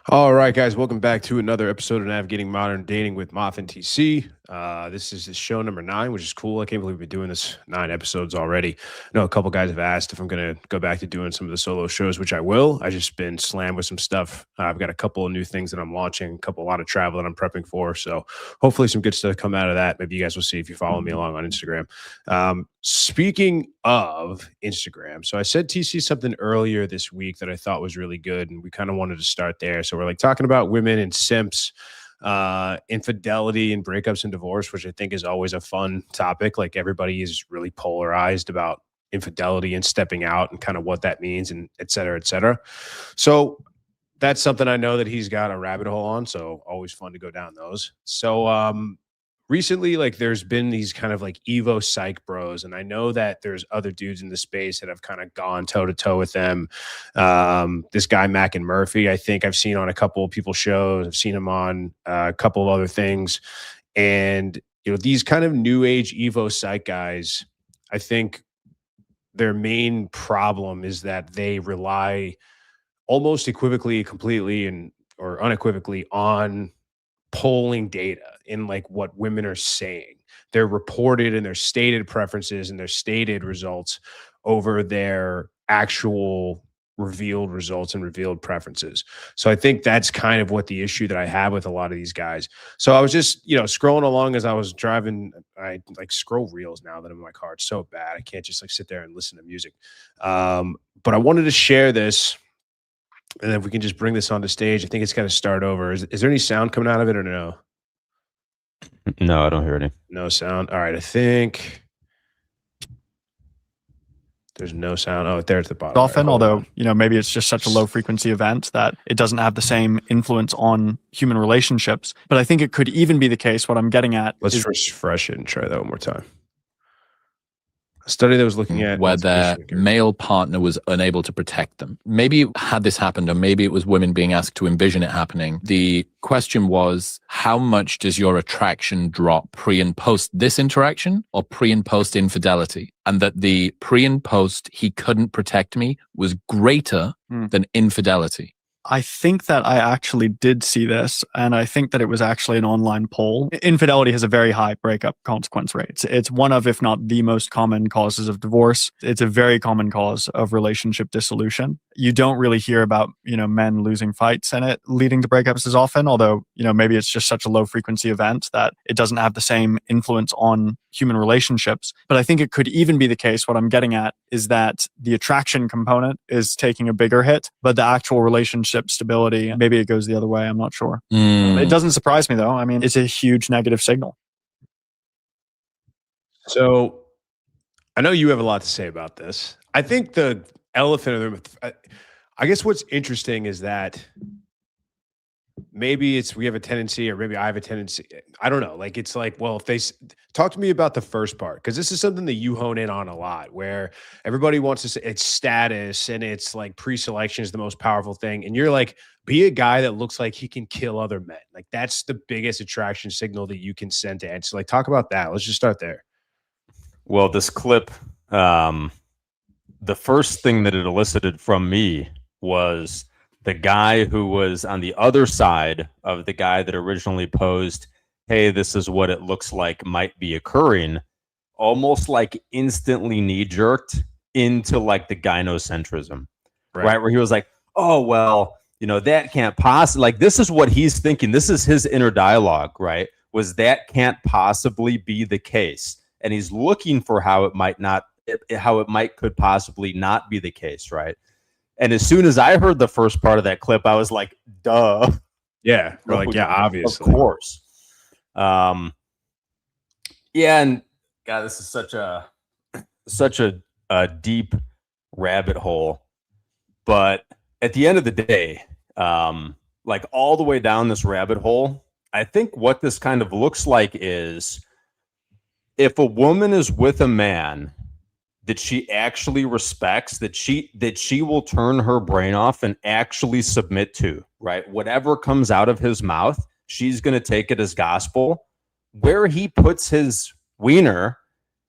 All right, guys, welcome back to another episode of Navigating Modern Dating with Moth and TC. This is show number 9, which is cool. I can't believe we've been doing this 9 episodes already. I know a couple guys have asked if I'm going to go back to doing some of the solo shows, which I will. I just been slammed with some stuff. I've got a couple of new things that I'm launching, a lot of travel that I'm prepping for. So hopefully some good stuff come out of that. Maybe you guys will see if you follow me along on Instagram. Speaking of Instagram, so I said TC something earlier this week that I thought was really good, and we kind of wanted to start there. So we're like talking about women and simps, infidelity and breakups and divorce, which I think is always a fun topic. Like everybody is really polarized about infidelity and stepping out and kind of what that means and et cetera, et cetera. So that's something I know that he's got a rabbit hole on. So always fun to go down those. So, recently, like there's been these kind of like Evo psych bros, and I know that there's other dudes in the space that have kind of gone toe to toe with them. This guy Mac and Murphy, I think I've seen on a couple of people's shows. I've seen him on a couple of other things, and these kind of new age Evo psych guys, I think their main problem is that they rely almost equivocally, completely, and or unequivocally on polling data in like what women are saying. Their reported and their stated preferences and their stated results over their actual revealed results and revealed preferences. So I think that's kind of what the issue that I have with a lot of these guys. So I was just, scrolling along as I was driving. I like scroll reels now that I'm in my car. It's so bad. I can't just like sit there and listen to music. But I wanted to share this. And then if we can just bring this onto stage, I think it's got to start over. Is there any sound coming out of it or no? No, I don't hear any. No sound. All right. I think there's no sound. Oh, there's the bottom. Often, although, maybe it's just such a low frequency event that it doesn't have the same influence on human relationships. But I think it could even be the case. What I'm getting at Let's refresh it and try that one more time. A study that was looking at where their male partner was unable to protect them. Maybe had this happened, or maybe it was women being asked to envision it happening. The question was, how much does your attraction drop pre and post this interaction, or pre and post infidelity? And that the pre and post he couldn't protect me was greater than infidelity. I think that I actually did see this, and I think that it was actually an online poll. Infidelity has a very high breakup consequence rate. It's one of, if not the most common causes of divorce. It's a very common cause of relationship dissolution. You don't really hear about, men losing fights and it leading to breakups as often, although, maybe it's just such a low frequency event that it doesn't have the same influence on human relationships. But I think it could even be the case. What I'm getting at is that the attraction component is taking a bigger hit, but the actual relationship stability, maybe it goes the other way. I'm not sure. It doesn't surprise me though. I mean, it's a huge negative signal. So I know you have a lot to say about this. I think the elephant in the room, I guess what's interesting is that maybe we have a tendency, or maybe I have a tendency. I don't know. Like, it's like, well, if they talk to me about the first part, because this is something that you hone in on a lot, where everybody wants to say it's status and it's like pre-selection is the most powerful thing. And you're like, be a guy that looks like he can kill other men. Like, that's the biggest attraction signal that you can send to. And so like, talk about that. Let's just start there. Well, this clip, the first thing that it elicited from me was the guy who was on the other side of the guy that originally posed, hey, this is what it looks like might be occurring, almost like instantly knee-jerked into like the gynocentrism, right? Where he was like, oh, well, that can't possibly, like, this is what he's thinking. This is his inner dialogue, right? Was that can't possibly be the case. And he's looking for how it could possibly not be the case, right? And as soon as I heard the first part of that clip, I was like, duh. Yeah. We're like, yeah, obviously. Of course. Yeah. And God, this is such a deep rabbit hole. But at the end of the day, like all the way down this rabbit hole, I think what this kind of looks like is if a woman is with a man that she actually respects, that she will turn her brain off and actually submit to, right? Whatever comes out of his mouth, she's going to take it as gospel. Where he puts his wiener,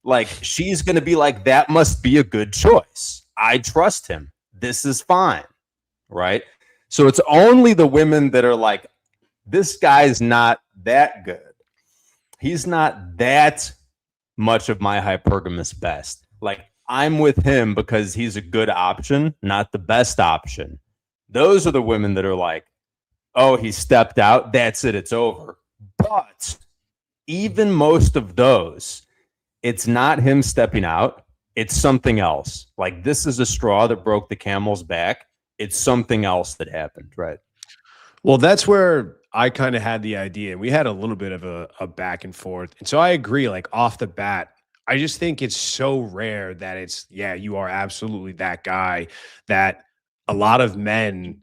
like, she's going to be like, that must be a good choice. I trust him. This is fine, right? So it's only the women that are like, this guy's not that good. He's not that much of my hypergamous best. Like, I'm with him because he's a good option, not the best option. Those are the women that are like, oh, he stepped out. That's it. It's over. But even most of those, it's not him stepping out. It's something else. Like, this is a straw that broke the camel's back. It's something else that happened, right? Well, that's where I kind of had the idea. We had a little bit of a back and forth. And so I agree, like off the bat, I just think it's so rare that it's, yeah, you are absolutely that guy that a lot of men,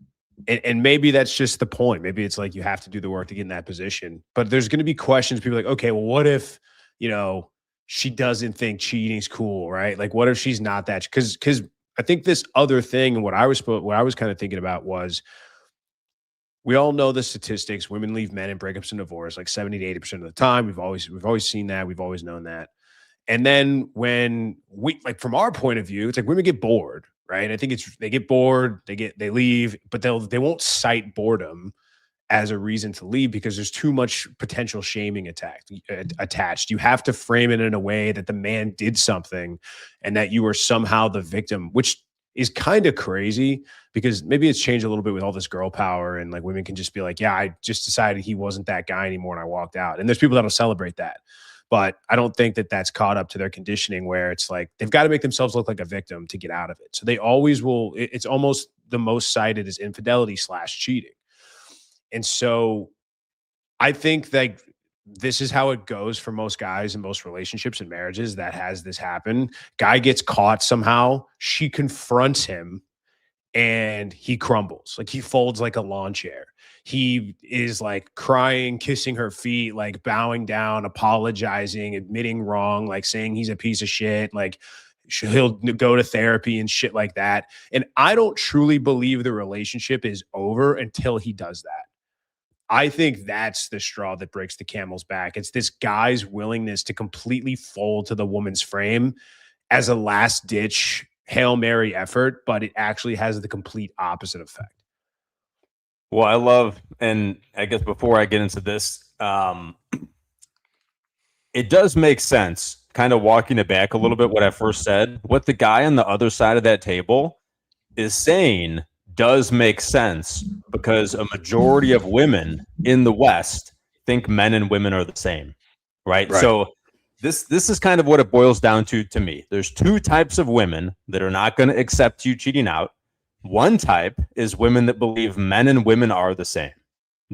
and maybe that's just the point. Maybe it's like you have to do the work to get in that position. But there's going to be questions. People are like, okay, well, what if, she doesn't think cheating's cool, right? Like, what if she's not that? Because I think this other thing, and what I was kind of thinking about was, we all know the statistics. Women leave men in breakups and divorce like 70 to 80% of the time. We've always seen that. We've always known that. And then when we, like, from our point of view, it's like women get bored, right? I think they get bored, they leave, but they won't cite boredom as a reason to leave because there's too much potential shaming attached. You have to frame it in a way that the man did something and that you are somehow the victim, which is kind of crazy because maybe it's changed a little bit with all this girl power and like women can just be like, yeah, I just decided he wasn't that guy anymore and I walked out. And there's people that'll celebrate that. But I don't think that that's caught up to their conditioning where it's like they've got to make themselves look like a victim to get out of it. So they always will. It's almost the most cited as infidelity / cheating. And so I think that this is how it goes for most guys in most relationships and marriages that has this happen. Guy gets caught somehow. She confronts him and he crumbles. Like he folds like a lawn chair. He is like crying, kissing her feet, like bowing down, apologizing, admitting wrong, like saying he's a piece of shit. Like he'll go to therapy and shit like that. And I don't truly believe the relationship is over until he does that. I think that's the straw that breaks the camel's back. It's this guy's willingness to completely fold to the woman's frame as a last ditch Hail Mary effort, but it actually has the complete opposite effect. Well, I love, and I guess before I get into this, it does make sense, kind of walking it back a little bit, what I first said. What the guy on the other side of that table is saying does make sense because a majority of women in the West think men and women are the same, right? So this is kind of what it boils down to me. There's two types of women that are not going to accept you cheating out. One type is women that believe men and women are the same.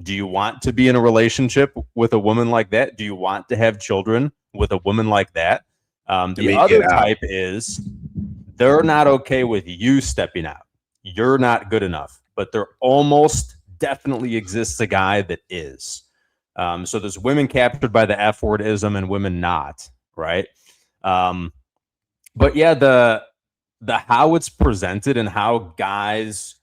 Do you want to be in a relationship with a woman like that? Do you want to have children with a woman like that? The other type is they're not okay with you stepping out. You're not good enough, but there almost definitely exists a guy that is. So there's women captured by the F wordism and women not, right? But yeah, the how it's presented and how guys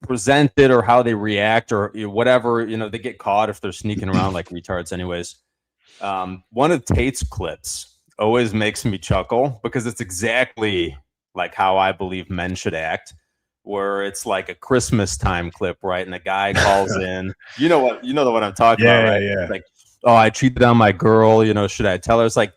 present it or how they react or whatever, they get caught if they're sneaking around like retards anyways. One of Tate's clips always makes me chuckle because it's exactly like how I believe men should act. Where it's like a Christmas time clip, right? And the guy calls in. You know what I'm talking about, right? Yeah. Like, oh, I cheated on my girl. Should I tell her? It's like,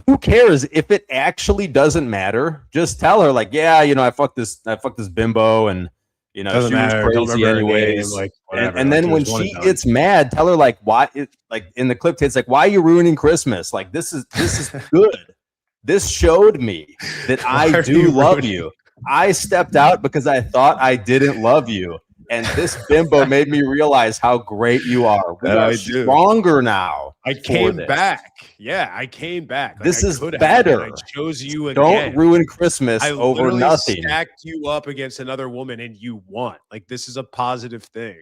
who cares if it actually doesn't matter? Just tell her, like, yeah, I fucked this bimbo, and she was crazy anyways. Like, and then when she gets mad, tell her like, why? Like in the clip, it's like, why are you ruining Christmas? Like this is good. This showed me that I do love you. I stepped out because I thought I didn't love you. And this bimbo made me realize how great you are. We are stronger now. I came back. Yeah, I came back. Like, this is better. I chose you again. Don't ruin Christmas over nothing. I stacked you up against another woman and you won. Like, this is a positive thing.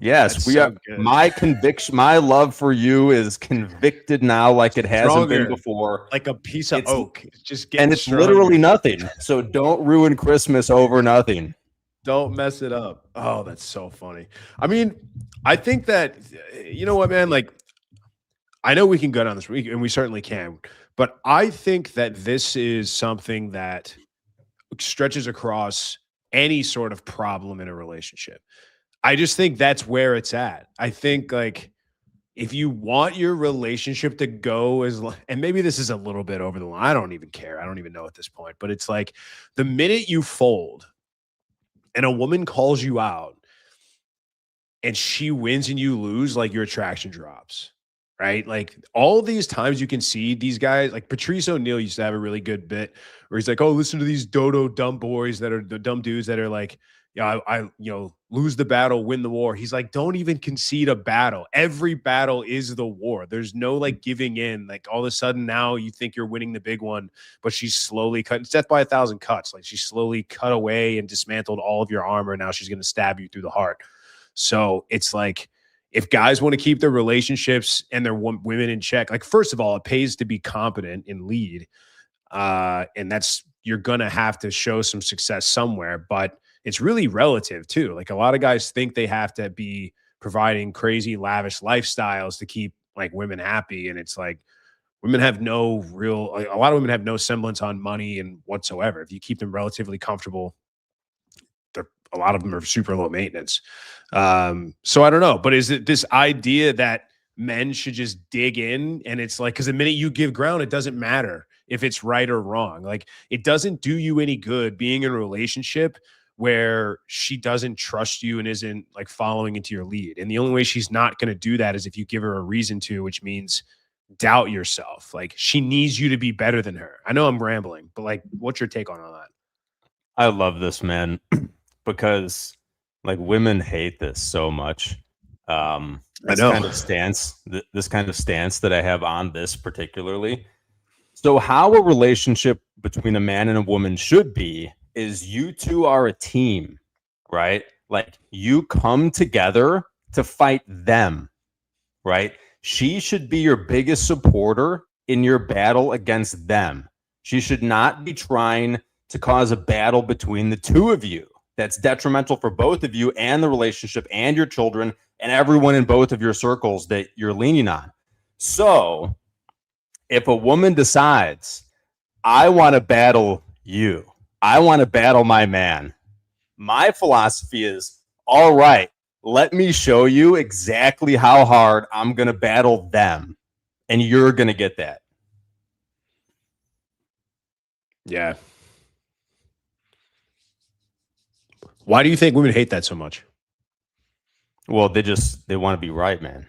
Yes, That's we so are. good. My conviction, my love for you is convicted now, like it hasn't been before. Like a piece of oak. It's just getting and it's stronger. literally nothing. So don't ruin Christmas over nothing. Don't mess it up. Oh, that's so funny. I mean, I think that, you know what, man? Like, I know we can go down this week, and we certainly can. But I think that this is something that stretches across any sort of problem in a relationship. I just think that's where it's at. I think like if you want your relationship to go and maybe this is a little bit over the line. I don't even care. I don't even know at this point, but it's like the minute you fold and a woman calls you out and she wins and you lose, like your attraction drops, right? Like all these times you can see these guys, like Patrice O'Neal used to have a really good bit where he's like, oh, listen to these dodo dumb boys that are the dumb dudes that are like, yeah, I lose the battle, win the war. He's like, don't even concede a battle. Every battle is the war. There's no like giving in. Like all of a sudden now you think you're winning the big one, but she's slowly cut. It's death by 1,000 cuts. Like she slowly cut away and dismantled all of your armor. Now she's going to stab you through the heart. So it's like, if guys want to keep their relationships and their women in check, like first of all, it pays to be competent and lead. And that's, you're going to have to show some success somewhere, but it's really relative too. Like a lot of guys think they have to be providing crazy lavish lifestyles to keep like women happy. And it's like women have no real, like, a lot of women have no semblance on money and whatsoever. If you keep them relatively comfortable, a lot of them are super low maintenance. So I don't know, but is it this idea that men should just dig in? And it's like, because the minute you give ground, it doesn't matter if it's right or wrong. Like it doesn't do you any good being in a relationship where she doesn't trust you and isn't like following into your lead. And the only way she's not going to do that is if you give her a reason to, which means doubt yourself. Like she needs you to be better than her. I know I'm rambling, but like, what's your take on all that? I love this, man, because like women hate this so much. This kind of stance, this kind of stance that I have on this particularly. So how a relationship between a man and a woman should be is you two are a team, right? Like you come together to fight them, right? She should be your biggest supporter in your battle against them. She should not be trying to cause a battle between the two of you that's detrimental for both of you and the relationship and your children and everyone in both of your circles that you're leaning on. So if a woman decides, I want to battle you, I want to battle my man, my philosophy is, all right, let me show you exactly how hard I'm going to battle them. And you're going to get that. Yeah. Why do you think women hate that so much? Well, they want to be right, man.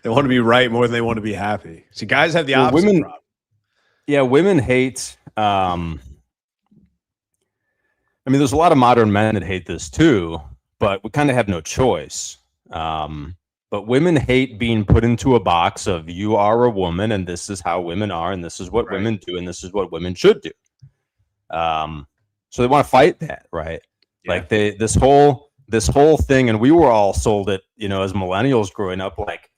They want to be right more than they want to be happy. See, guys have the opposite problem. Yeah, women hate. I mean, there's a lot of modern men that hate this too, but we kind of have no choice. But women hate being put into a box of you are a woman and this is how women are and this is what women do and this is what women should do. So they want to fight that, right? Yeah. Like this whole thing, and we were all sold it, as millennials growing up, like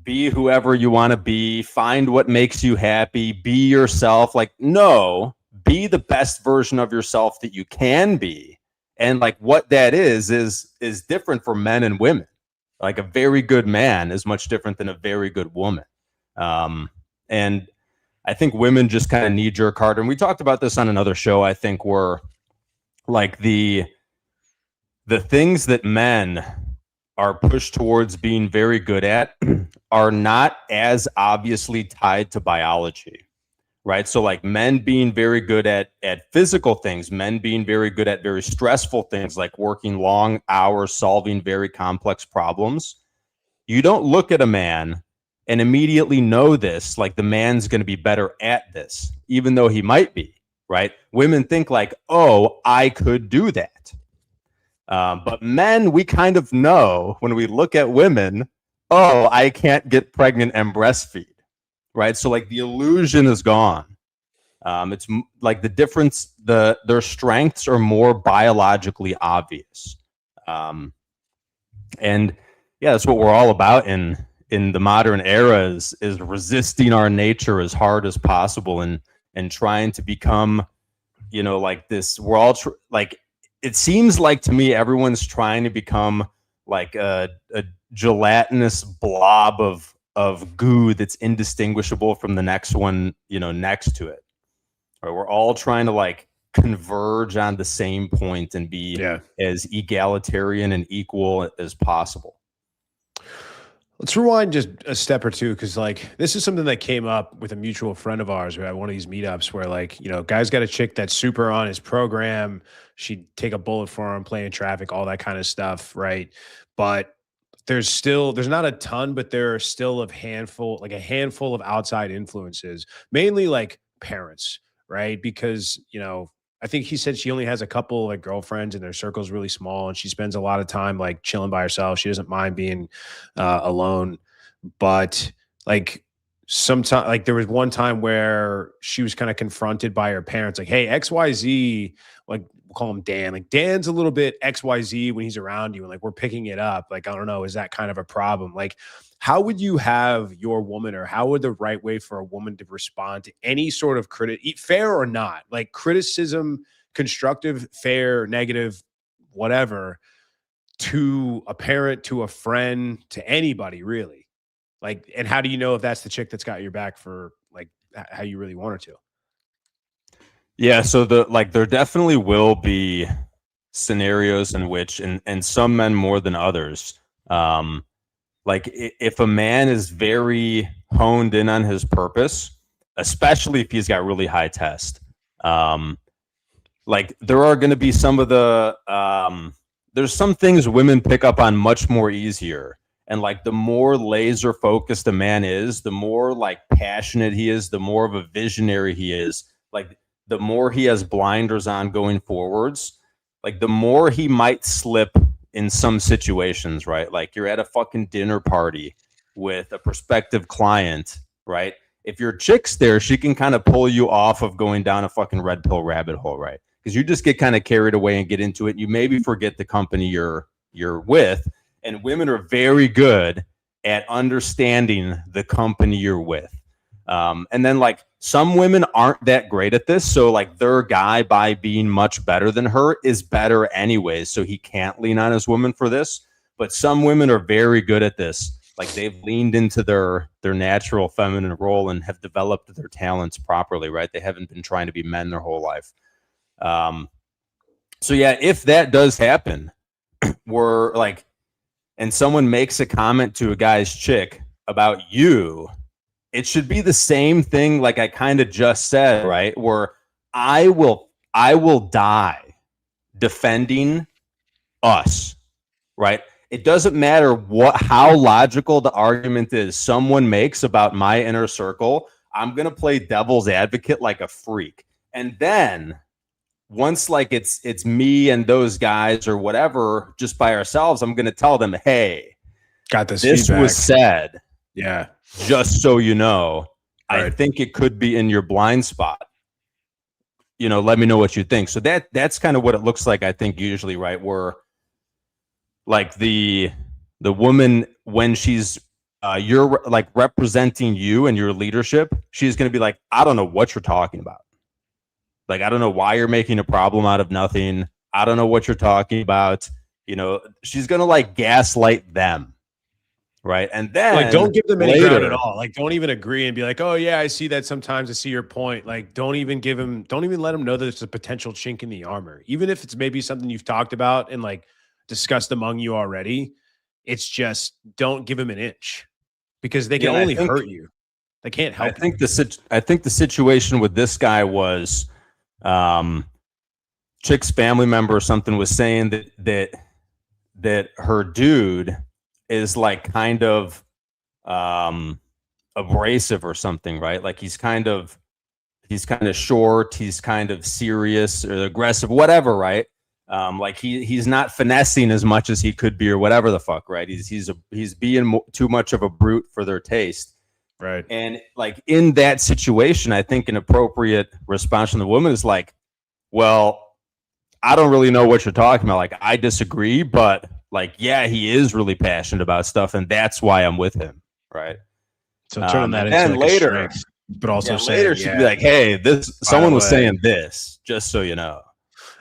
be whoever you want to be, find what makes you happy, be yourself. Like, no, be the best version of yourself that you can be. And like what that is different for men and women. Like a very good man is much different than a very good woman. And I think women just kind of knee-jerk hard. And we talked about this on another show, I think, where like the things that men are pushed towards being very good at are not as obviously tied to biology, right? So like men being very good at physical things, men being very good at very stressful things like working long hours, solving very complex problems. You don't look at a man and immediately know this, like the man's going to be better at this, even though he might be, right? Women think like, oh, I could do that. But men, we kind of know when we look at women, oh, I can't get pregnant and breastfeed, right? So like the illusion is gone. It's like the difference, their strengths are more biologically obvious. And yeah, that's what we're all about in the modern era is resisting our nature as hard as possible and trying to become, like this, we're all like, it seems like to me, everyone's trying to become like a gelatinous blob of goo that's indistinguishable from the next one, next to it. Right? We're all trying to like converge on the same point and be as egalitarian and equal as possible. Let's rewind just a step or two, because like this is something that came up with a mutual friend of ours who had one of these meetups where, like, you know, guy's got a chick that's super on his program. She'd take a bullet for him, play in traffic, all that kind of stuff, right? But there's not a ton, but there are still a handful of outside influences, mainly like parents, right? Because, you know, I think he said she only has a couple like girlfriends and their circle's really small, and she spends a lot of time like chilling by herself. She doesn't mind being alone, but like sometimes, like there was one time where she was kind of confronted by her parents, like, hey, XYZ, like we'll call him Dan, like Dan's a little bit XYZ when he's around you, and like we're picking it up. Like, I don't know, is that kind of a problem? Like, how would you have your woman, or how would the right way for a woman to respond to any sort of fair or not, like criticism, constructive, fair, negative, whatever, to a parent, to a friend, to anybody really? Like, and how do you know if that's the chick that's got your back for like how you really want her to? Yeah, so there definitely will be scenarios in which, and some men more than others, like if a man is very honed in on his purpose, especially if he's got really high test, like there are going to be some of the there's some things women pick up on much more easier. And like the more laser focused a man is, the more like passionate he is, the more of a visionary he is, like the more he has blinders on going forwards, like the more he might slip in some situations, right? Like you're at a fucking dinner party with a prospective client, right? If your chick's there, she can kind of pull you off of going down a fucking red pill rabbit hole, right? Because you just get kind of carried away and get into it. And you maybe forget the company you're with. And women are very good at understanding the company you're with. And then like some women aren't that great at this. So like their guy, by being much better than her, is better anyways. So he can't lean on his woman for this. But some women are very good at this. Like they've leaned into their natural feminine role and have developed their talents properly, right? They haven't been trying to be men their whole life. So yeah, if that does happen, we're like, and someone makes a comment to a guy's chick about you, it should be the same thing like I kind of just said, right? Where I will die defending us, right? It doesn't matter how logical the argument is someone makes about my inner circle. I'm going to play devil's advocate like a freak. And then once like it's me and those guys or whatever, just by ourselves, I'm going to tell them, hey, got this feedback was said. Yeah. Just so you know, right. I think it could be in your blind spot. You know, let me know what you think. So that's kind of what it looks like, I think, usually, right? Where like the woman, when she's you're like representing you and your leadership, she's going to be like, I don't know what you're talking about. Like, I don't know why you're making a problem out of nothing. I don't know what you're talking about. You know, she's going to like gaslight them. Right. And then like, don't give them any ground at all. Like, don't even agree and be like, oh yeah, I see that sometimes. I see your point. Like, don't even let them know that it's a potential chink in the armor. Even if it's maybe something you've talked about and like discussed among you already, it's just don't give them an inch, because they can only hurt you. They can't help. I think the situation with this guy was, chick's family member or something was saying that her dude is like kind of abrasive or something, right? Like he's kind of short, he's kind of serious or aggressive, whatever, right? Like he's not finessing as much as he could be or whatever the fuck, right? He's being too much of a brute for their taste. Right. And like in that situation, I think an appropriate response from the woman is like, well, I don't really know what you're talking about. Like, I disagree, but like, yeah, he is really passionate about stuff, and that's why I'm with him. Right. So turn that into like later, a strength, but also later she'd be like, hey, someone was saying this, just so you know.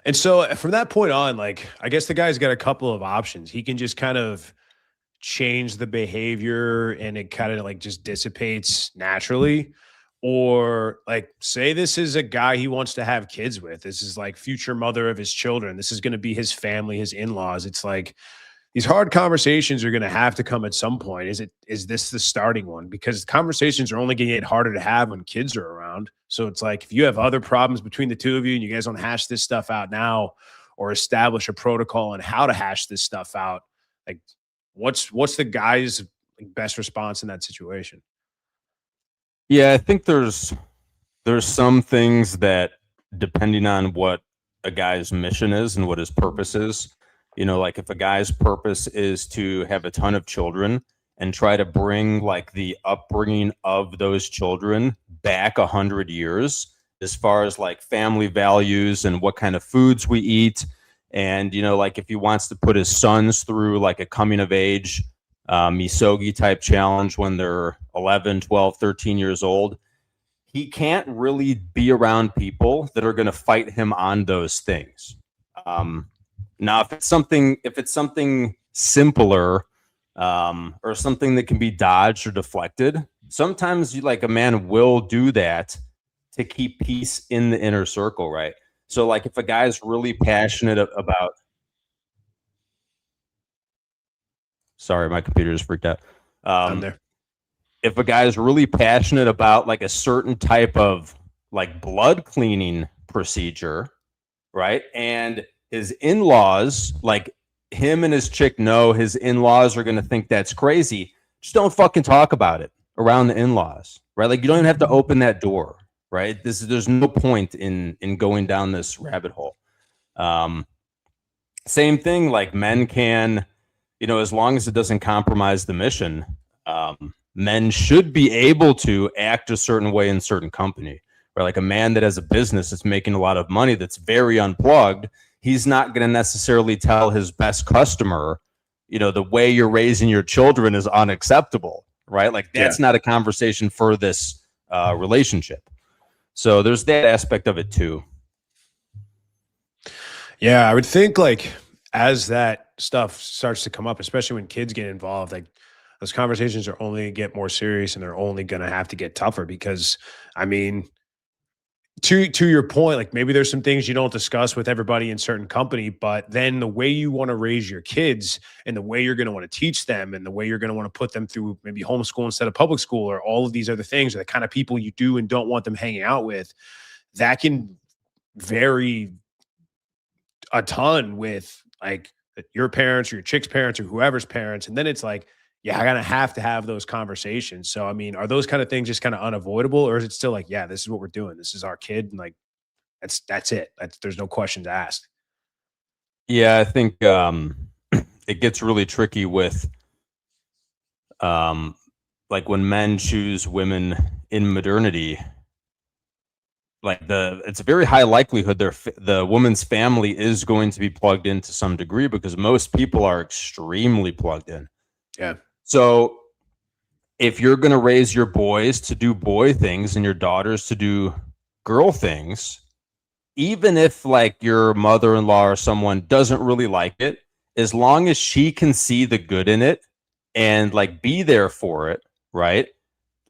And so from that point on, like, I guess the guy's got a couple of options. He can just kind of change the behavior and it kind of like just dissipates naturally, Or like, say this is a guy he wants to have kids with. This is like future mother of his children. This is going to be his family, his in-laws. It's like these hard conversations are going to have to come at some point. Is this the starting one? Because conversations are only going to get harder to have when kids are around. So it's like if you have other problems between the two of you and you guys don't hash this stuff out now or establish a protocol on how to hash this stuff out, like what's the guy's best response in that situation? Yeah, I think there's some things that, depending on what a guy's mission is and what his purpose is, like if a guy's purpose is to have a ton of children and try to bring like the upbringing of those children back 100 years as far as like family values and what kind of foods we eat. And, like if he wants to put his sons through like a coming of age misogi type challenge when they're 11, 12, 13 years old, he can't really be around people that are going to fight him on those things. Now, if it's something simpler or something that can be dodged or deflected, sometimes a man will do that to keep peace in the inner circle, right? So like if a guy's really passionate about, sorry, my computer just freaked out. I'm there. If a guy is really passionate about like a certain type of like blood cleaning procedure, right? And his in-laws, like him and his chick know his in-laws are going to think that's crazy. Just don't fucking talk about it around the in-laws, right? Like you don't even have to open that door, right? There's no point in going down this rabbit hole. Same thing, like men can, as long as it doesn't compromise the mission, men should be able to act a certain way in certain company. Right? Like a man that has a business that's making a lot of money that's very unplugged, he's not going to necessarily tell his best customer, the way you're raising your children is unacceptable, right? Like that's not a conversation for this relationship. So there's that aspect of it too. Yeah, I would think like as that stuff starts to come up, especially when kids get involved, like those conversations are only going to get more serious and they're only going to have to get tougher because, I mean, to your point, like maybe there's some things you don't discuss with everybody in certain company, but then the way you want to raise your kids and the way you're going to want to teach them and the way you're going to want to put them through maybe homeschool instead of public school or all of these other things are the kind of people you do and don't want them hanging out with, that can vary a ton with like your parents or your chick's parents or whoever's parents. And then it's like, yeah, I gotta have to have those conversations. So, I mean, are those kind of things just kind of unavoidable, or is it still like, yeah, this is what we're doing. This is our kid, and like, that's it. There's no questions asked. Yeah, I think it gets really tricky with, like when men choose women in modernity. Like it's a very high likelihood the woman's family is going to be plugged in to some degree because most people are extremely plugged in. Yeah. So if you're going to raise your boys to do boy things and your daughters to do girl things, even if like your mother-in-law or someone doesn't really like it, as long as she can see the good in it and like be there for it, right?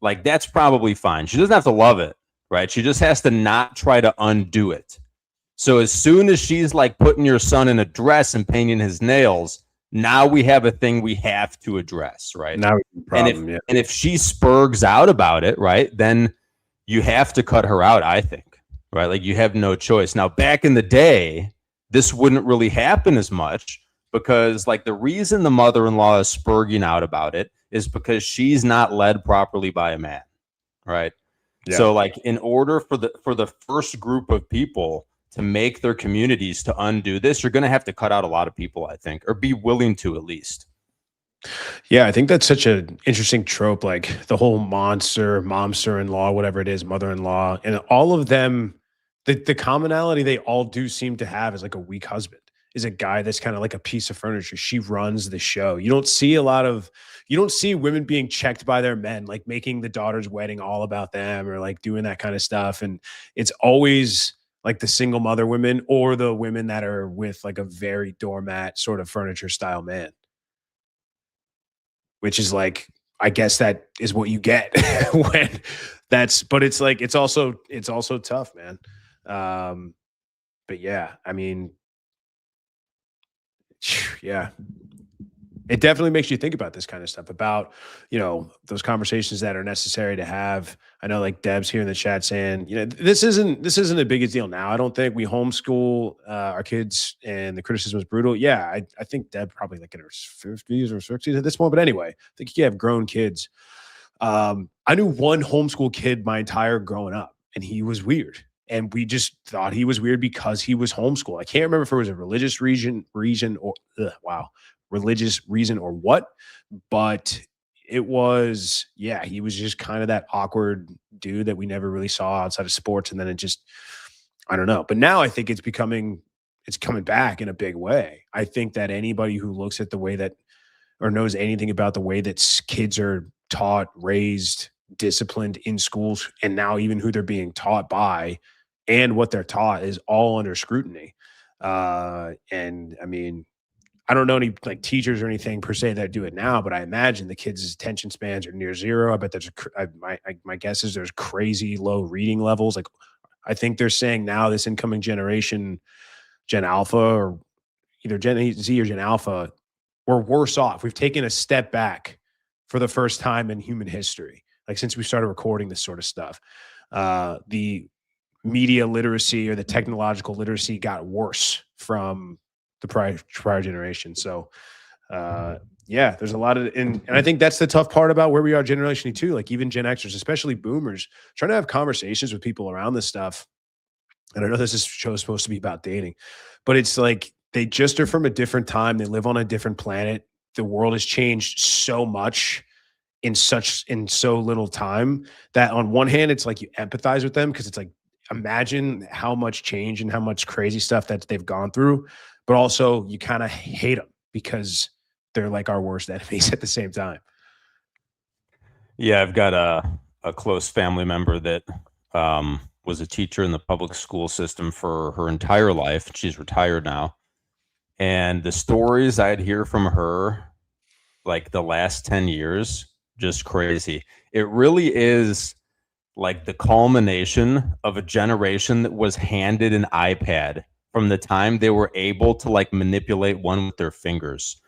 Like that's probably fine. She doesn't have to love it, right? She just has to not try to undo it. So as soon as she's like putting your son in a dress and painting his nails, now we have a thing we have to address, right? Now we have a problem, and if she spurgs out about it, right, then you have to cut her out, I think, right? Like you have no choice. Now, back in the day, this wouldn't really happen as much because like the reason the mother-in-law is spurging out about it is because she's not led properly by a man, right? Yeah. So like in order for the first group of people to make their communities to undo this, you're going to have to cut out a lot of people, I think, or be willing to at least. Yeah, I think that's such an interesting trope, like the whole momster-in-law, whatever it is, mother-in-law, and all of them, the commonality they all do seem to have is like a weak husband, is a guy that's kind of like a piece of furniture. She runs the show. You don't see women being checked by their men, like making the daughter's wedding all about them or like doing that kind of stuff. And it's always like the single mother women or the women that are with like a very doormat sort of furniture style man, which is like I guess that is what you get when but it's like, it's also tough, man. But yeah, I mean, yeah, it definitely makes you think about this kind of stuff, about, those conversations that are necessary to have. I know, like, Deb's here in the chat saying, this isn't a big deal now. I don't think we homeschool our kids and the criticism is brutal. Yeah, I think Deb probably like in her 50s or 60s at this point. But anyway, I think you have grown kids. I knew one homeschool kid my entire growing up, and he was weird. And we just thought he was weird because he was homeschooled. I can't remember if it was a religious region or religious reason or what, but it was, yeah, he was just kind of that awkward dude that we never really saw outside of sports. And then it just, I don't know. But now I think it's coming back in a big way. I think that anybody who looks at the way that, or knows anything about the way that kids are taught, raised, disciplined in schools, and now even who they're being taught by and what they're taught is all under scrutiny. And I mean, I don't know any like teachers or anything per se that do it now, but I imagine the kids' attention spans are near zero. I bet my guess is there's crazy low reading levels. Like, I think they're saying now this incoming generation, Gen Alpha, or either Gen Z or Gen Alpha, we're worse off. We've taken a step back for the first time in human history, like since we started recording this sort of stuff. The media literacy or the technological literacy got worse from the prior generation. So yeah, there's a lot of, and I think that's the tough part about where we are generationally too. Like even Gen Xers, especially boomers, trying to have conversations with people around this stuff. And I know this show is supposed to be about dating, but it's like they just are from a different time. They live on a different planet. The world has changed so much in so little time that on one hand, it's like you empathize with them because it's like, imagine how much change and how much crazy stuff that they've gone through, but also you kind of hate them because they're like our worst enemies at the same time. Yeah, I've got a close family member that was a teacher in the public school system for her entire life. She's retired now. And the stories I'd hear from her, like the last 10 years, just crazy. It really is like the culmination of a generation that was handed an iPad from the time they were able to like manipulate one with their fingers.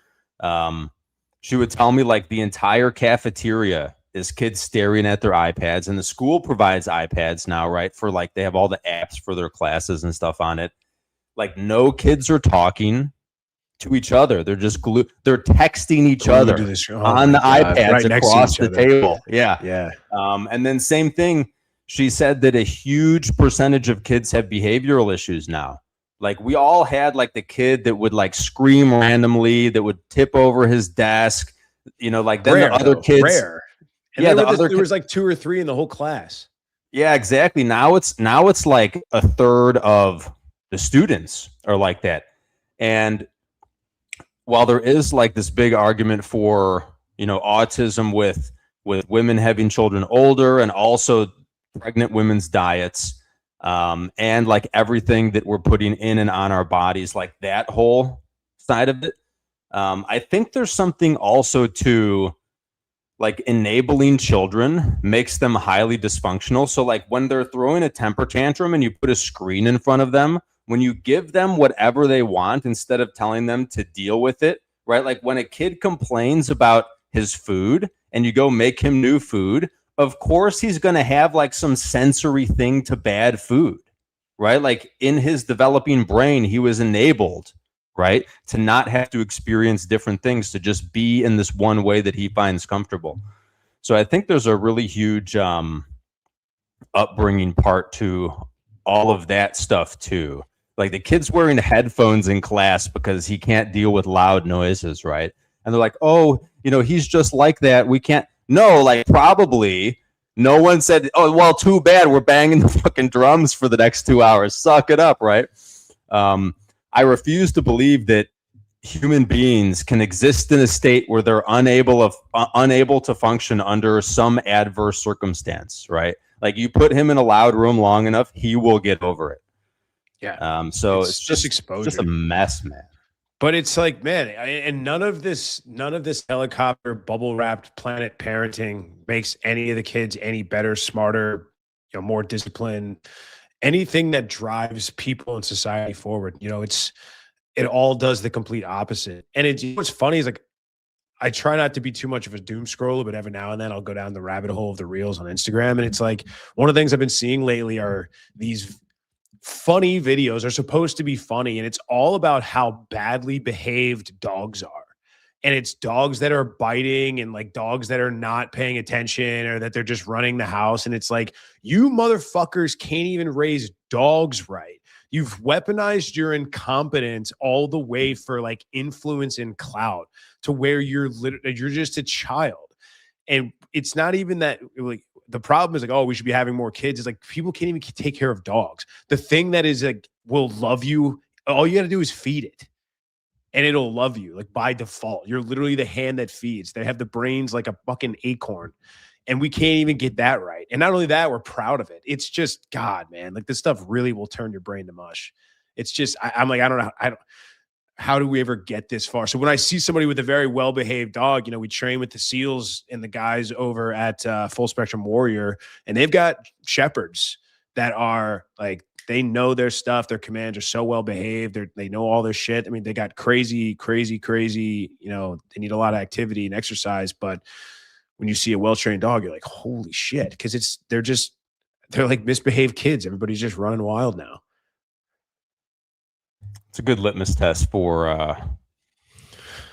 She would tell me like the entire cafeteria is kids staring at their iPads, and the school provides iPads now, right? For like, they have all the apps for their classes and stuff on it. Like no kids are talking to each other. They're just glued. They're texting each other on the iPads right across the table. Yeah. Yeah. And then same thing. She said that a huge percentage of kids have behavioral issues now. Like we all had like the kid that would like scream randomly, that would tip over his desk, like then the other kids. Rare. And yeah, there was like 2 or 3 in the whole class. Yeah, exactly. Now it's like a third of the students are like that. And while there is like this big argument for, autism with women having children older, and also pregnant women's diets, and like everything that we're putting in and on our bodies, like that whole side of it. I think there's something also to like enabling children makes them highly dysfunctional. So like when they're throwing a temper tantrum and you put a screen in front of them, when you give them whatever they want instead of telling them to deal with it, right? Like when a kid complains about his food and you go make him new food, of course he's going to have like some sensory thing to bad food, right? Like in his developing brain, he was enabled, right, to not have to experience different things, to just be in this one way that he finds comfortable. So I think there's a really huge upbringing part to all of that stuff too. Like the kid's wearing headphones in class because he can't deal with loud noises, right? And they're like, oh, he's just like that. We can't. No, like probably no one said, oh, well, too bad. We're banging the fucking drums for the next 2 hours. Suck it up, right? I refuse to believe that human beings can exist in a state where they're unable to function under some adverse circumstance, right? Like you put him in a loud room long enough, he will get over it. Yeah. So it's just exposure. Just a mess, man. But it's like, man, and none of this helicopter bubble wrapped planet parenting makes any of the kids any better, smarter, more disciplined. Anything that drives people in society forward, it all does the complete opposite. And what's funny is like I try not to be too much of a doom scroller, but every now and then I'll go down the rabbit hole of the reels on Instagram, and it's like one of the things I've been seeing lately are these funny videos are supposed to be funny, and it's all about how badly behaved dogs are. And it's dogs that are biting and like dogs that are not paying attention or that they're just running the house. And it's like, you motherfuckers can't even raise dogs right. You've weaponized your incompetence all the way for like influence and clout to where you're just a child. And it's not even that like the problem is like, oh, we should be having more kids. It's like people can't even take care of dogs. The thing that is like will love you, all you got to do is feed it. And it'll love you like by default. You're literally the hand that feeds. They have the brains like a fucking acorn. And we can't even get that right. And not only that, we're proud of it. It's just, God, man, like this stuff really will turn your brain to mush. It's just, I'm like, I don't know. How do we ever get this far? So when I see somebody with a very well-behaved dog, we train with the SEALs and the guys over at Full Spectrum Warrior, and they've got shepherds that are like, they know their stuff. Their commands are so well behaved. They know all their shit. I mean, they got crazy. They need a lot of activity and exercise. But when you see a well-trained dog, you're like, holy shit. Because they're like misbehaved kids. Everybody's just running wild now. It's a good litmus test for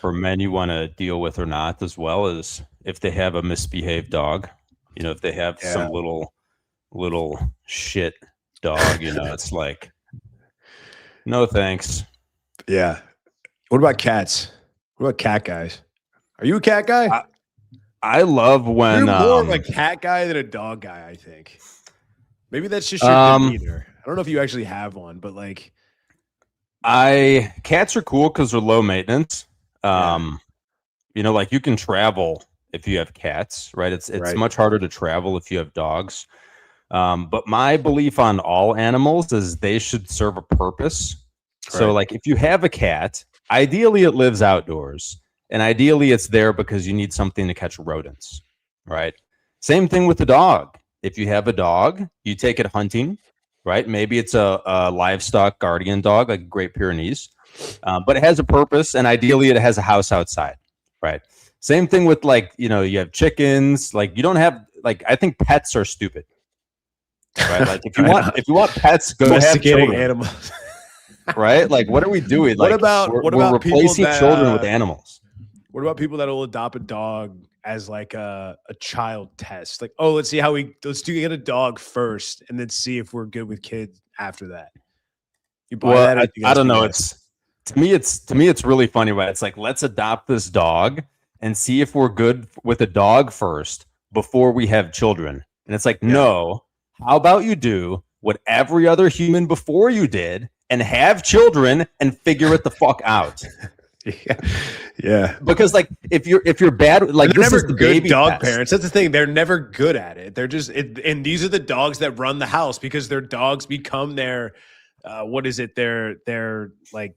men you want to deal with or not, as well as if they have a misbehaved dog. If they have some little shit dog, it's like, no thanks. Yeah. What about cats? What about cat guys? Are you a cat guy? I love when you're more of a cat guy than a dog guy, I think. Maybe that's just your demeanor. I don't know if you actually have one, but like cats are cool because they're low maintenance. Like you can travel if you have cats, right? It's right. Much harder to travel if you have dogs. But my belief on all animals is they should serve a purpose. Right. So like if you have a cat, ideally it lives outdoors, and ideally it's there because you need something to catch rodents, right? Same thing with the dog. If you have a dog, you take it hunting, right? Maybe it's a livestock guardian dog, like Great Pyrenees, but it has a purpose, and ideally it has a house outside, right? Same thing with like, you have chickens. Like you don't have like, I think pets are stupid. Right, like if you want pets, go have children. Animals, right? Like, what are we doing? What like, about we're replacing children with animals? What about people that will adopt a dog as like a child test? Like, oh, let's get a dog first, and then see if we're good with kids after that. You buy that? I don't know. To me, it's really funny. Right? It's like, let's adopt this dog and see if we're good with a dog first before we have children. And it's like, no. How about you do what every other human before you did and have children and figure it the fuck out? Yeah. Because like if you're bad, like they're this never is the good baby dog test. parents. That's the thing. They're never good at it. They're just and these are the dogs that run the house because their dogs become their their like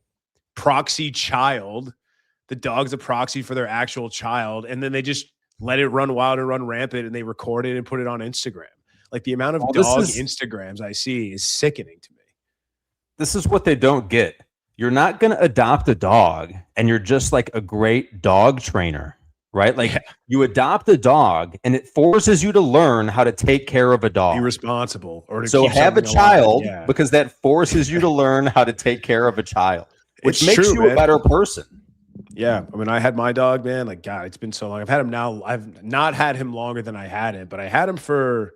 proxy child. The dog's a proxy for their actual child, and then they just let it run wild and run rampant, and they record it and put it on Instagram. Like the amount of Instagrams I see is sickening to me. This is what they don't get. You're not going to adopt a dog and you're just like a great dog trainer, right? Like you adopt a dog and it forces you to learn how to take care of a dog. Be responsible. Or to so keep have a child because that forces you to learn learn how to take care of a child, which it's makes true, you man. a better person. Yeah. I mean, I had my dog, man. Like, God, it's been so long. I've not had him longer than I had him, but I had him for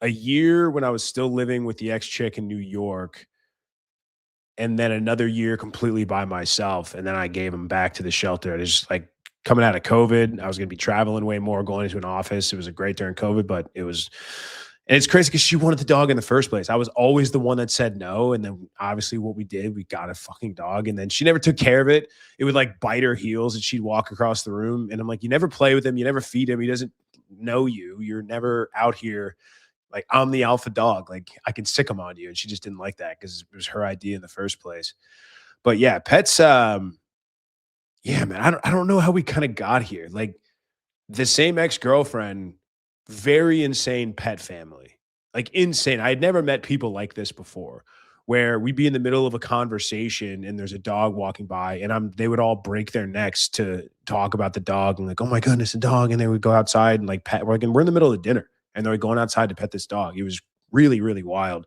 a year when I was still living with the ex-chick in New York, and then another year completely by myself. And then I gave him back to the shelter. It was just like coming out of COVID. I was going to be traveling way more, going into an office. It was great during COVID, but and it's crazy because she wanted the dog in the first place. I was always the one that said no. And then obviously what we did, we got a fucking dog, and then she never took care of it. It would like bite her heels and she'd walk across the room. And I'm like, you never play with him. You never feed him. He doesn't know you. You're never out here. Like, I'm the alpha dog. Like, I can sick him on you. And she just didn't like that because it was her idea in the first place. But yeah, pets, yeah, man, I don't know how we kind of got here. Like the same ex-girlfriend, very insane pet family. Like insane. I had never met people like this before, where we'd be in the middle of a conversation and there's a dog walking by and they would all break their necks to talk about the dog and like, oh my goodness, a dog. And they would go outside and like pet, we're in the middle of dinner and they're going outside to pet this dog. It was really, really wild.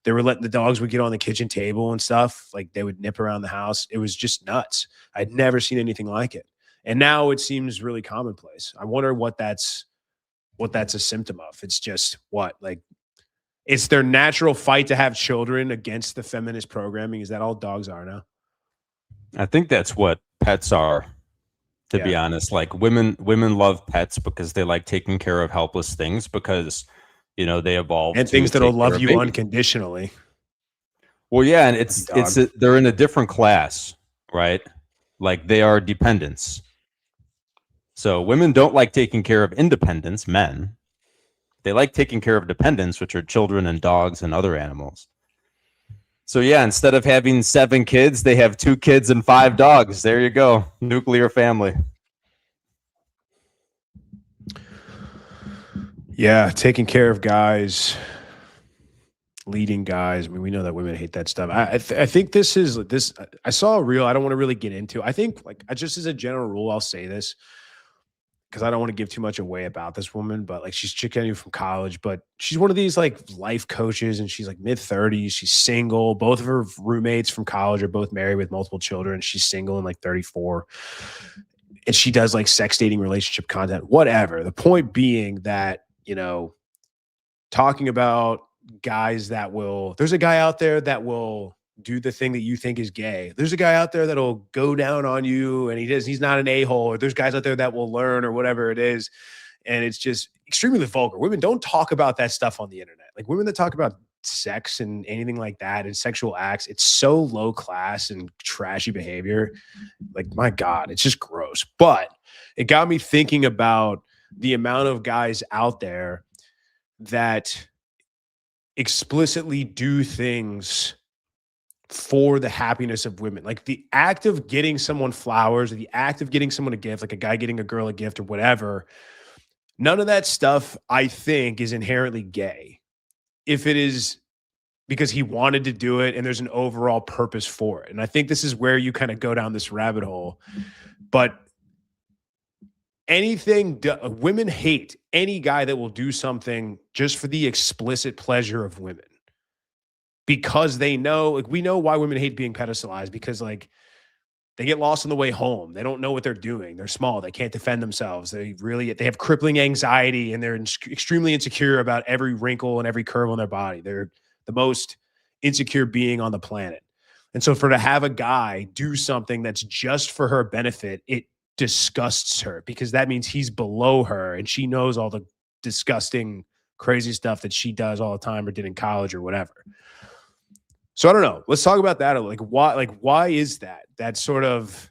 They were letting the dogs would get on the kitchen table and stuff. Like they would nip around the house. It was just nuts. I'd never seen anything like it. And now it seems really commonplace. I wonder what that's a symptom of. It's just what, like, it's their natural fight to have children against the feminist programming. Is that all dogs are now? I think that's what pets are, to be honest. Like women love pets because they like taking care of helpless things because, you know, they evolved and to things that'll take love care of you babies. unconditionally. Well, yeah, and they're in a different class, right? Like they are dependents. So women don't like taking care of independents, men. They like taking care of dependents, which are children and dogs and other animals. So yeah, instead of having 7 kids, they have 2 kids and 5 dogs. There you go. Nuclear family. Yeah, taking care of guys, leading guys. I mean, we know that women hate that stuff. I think this. I saw a reel. I don't want to really get into. I think like just as a general rule, I'll say this because I don't want to give too much away about this woman. But like she's chick from college, but she's one of these like life coaches, and she's like mid-30s. She's single. Both of her roommates from college are both married with multiple children. She's single and like 34. And she does like sex dating relationship content, whatever. The point being that, you know, talking about guys there's a guy out there that will do the thing that you think is gay. There's a guy out there that'll go down on you and he's not an a-hole, or there's guys out there that will learn or whatever it is. And it's just extremely vulgar. Women don't talk about that stuff on the internet. Like women that talk about sex and anything like that and sexual acts, it's so low class and trashy behavior. Like, my God, it's just gross. But it got me thinking about the amount of guys out there that explicitly do things for the happiness of women. Like the act of getting someone flowers, or the act of getting someone a gift, like a guy getting a girl a gift or whatever, none of that stuff, I think, is inherently gay. If it is because he wanted to do it and there's an overall purpose for it. And I think this is where you kind of go down this rabbit hole. But women hate any guy that will do something just for the explicit pleasure of women, because they know, like, we know why women hate being pedestalized, because like they get lost on the way home. They don't know what they're doing. They're small. They can't defend themselves. They have crippling anxiety and they're extremely insecure about every wrinkle and every curve on their body. They're the most insecure being on the planet. And so to have a guy do something that's just for her benefit, it disgusts her, because that means he's below her and she knows all the disgusting, crazy stuff that she does all the time or did in college or whatever. So I don't know. Let's talk about that. Why is that? That sort of,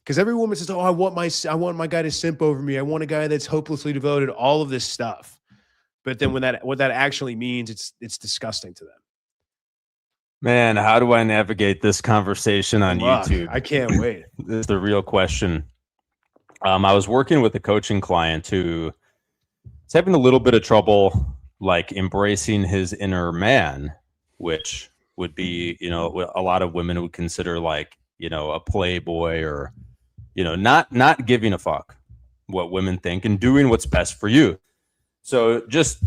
because every woman says, "Oh, I want my guy to simp over me. I want a guy that's hopelessly devoted." All of this stuff, but then what that actually means, it's disgusting to them. Man, how do I navigate this conversation on YouTube? I can't wait. This is the real question. I was working with a coaching client who is having a little bit of trouble, like embracing his inner man, which would be, you know, a lot of women would consider like, you know, a playboy, or, you know, not giving a fuck what women think and doing what's best for you. So just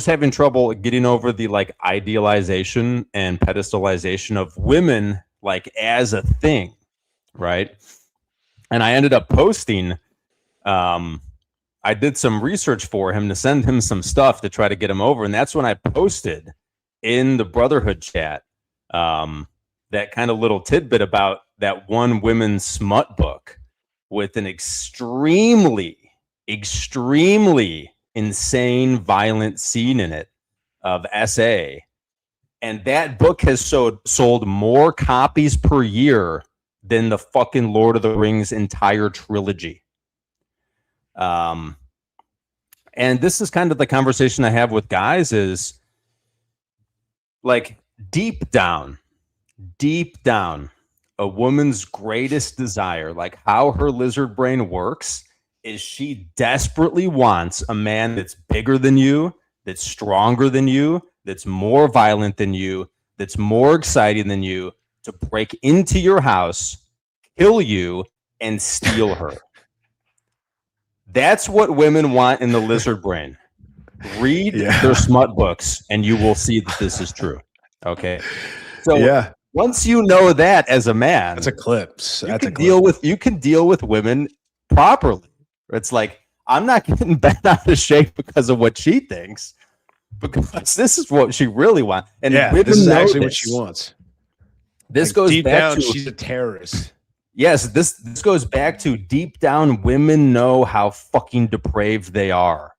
having trouble getting over the like idealization and pedestalization of women, like as a thing. Right. And I ended up posting, I did some research for him to send him some stuff to try to get him over. And that's when I posted in the Brotherhood chat, that kind of little tidbit about that one women's smut book with an extremely insane, violent scene in it of SA. And that book has sold more copies per year than the fucking Lord of the Rings entire trilogy. And this is kind of the conversation I have with guys is like deep down, a woman's greatest desire, like how her lizard brain works, is she desperately wants a man that's bigger than you, that's stronger than you, that's more violent than you, that's more exciting than you, to break into your house, kill you, and steal her. That's what women want in the lizard brain. Read their smut books, and you will see that this is true. Okay. So once you know that as a man, that's a clip. You can deal with women properly. It's like, I'm not getting bent out of shape because of what she thinks, because this is what she really wants. And this is actually what she wants. This like goes deep back down, to she's a terrorist. Yes, this goes back to deep down, women know how fucking depraved they are,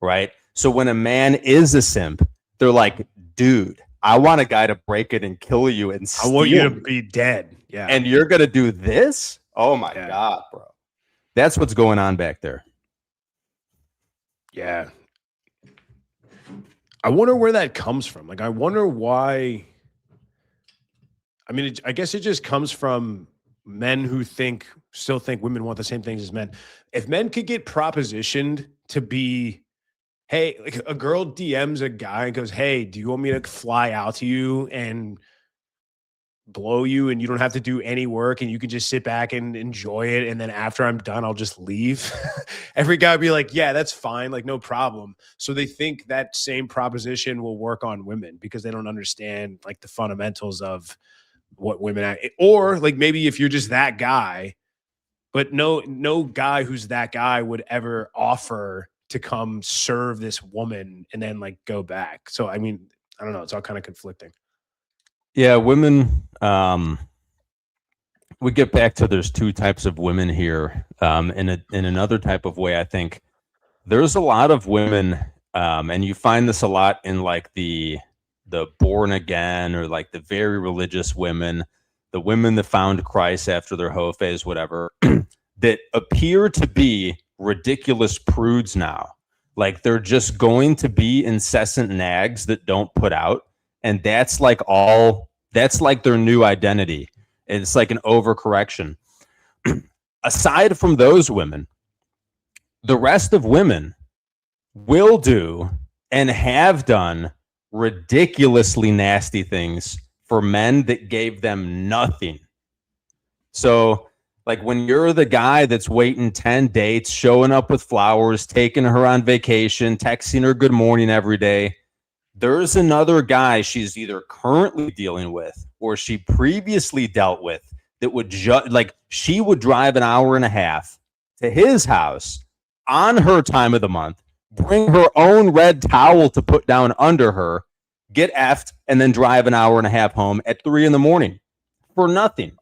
right? So when a man is a simp, they're like, dude, I want a guy to break it and kill you and steal I want you to be dead. Yeah. And you're going to do this? Oh my God, bro. That's what's going on back there. Yeah. I wonder where that comes from. Like, I wonder why. I mean, I guess it just comes from men who still think women want the same things as men. If men could get propositioned to be, hey, like a girl DMs a guy and goes, hey, do you want me to fly out to you and blow you and you don't have to do any work and you can just sit back and enjoy it, and then after I'm done I'll just leave. Every guy would be like, yeah, that's fine, like no problem. So they think that same proposition will work on women because they don't understand like the fundamentals of what women or like maybe if you're just that guy, but no guy who's that guy would ever offer to come serve this woman and then like go back. So I mean, I don't know, it's all kind of conflicting. Yeah, women, we get back to there's two types of women here. In another type of way, I think there's a lot of women, and you find this a lot in like the born again or like the very religious women, the women that found Christ after their hoe phase, whatever, that appear to be ridiculous prudes now. Like they're just going to be incessant nags that don't put out. And that's like their new identity. It's like an overcorrection. Aside from those women, the rest of women will do and have done ridiculously nasty things for men that gave them nothing. So like when you're the guy that's waiting 10 dates, showing up with flowers, taking her on vacation, texting her good morning every day, there's another guy she's either currently dealing with or she previously dealt with that would like she would drive an hour and a half to his house on her time of the month, bring her own red towel to put down under her, get effed, and then drive an hour and a half home at 3 a.m. for nothing.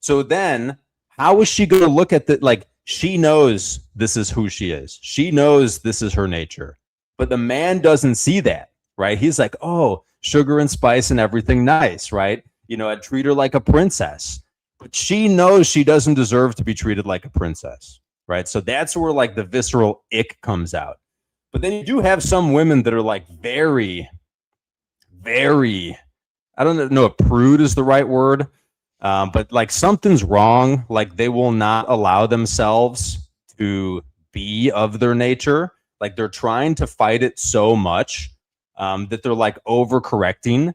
So then how is she going to look at that? Like she knows this is who she is. She knows this is her nature, but the man doesn't see that. Right? He's like, oh, sugar and spice and everything nice, right? You know, I'd treat her like a princess. But she knows she doesn't deserve to be treated like a princess, right? So that's where like the visceral ick comes out. But then you do have some women that are like very, very, I don't know if prude is the right word, but like something's wrong. Like they will not allow themselves to be of their nature. Like they're trying to fight it so much that they're like overcorrecting,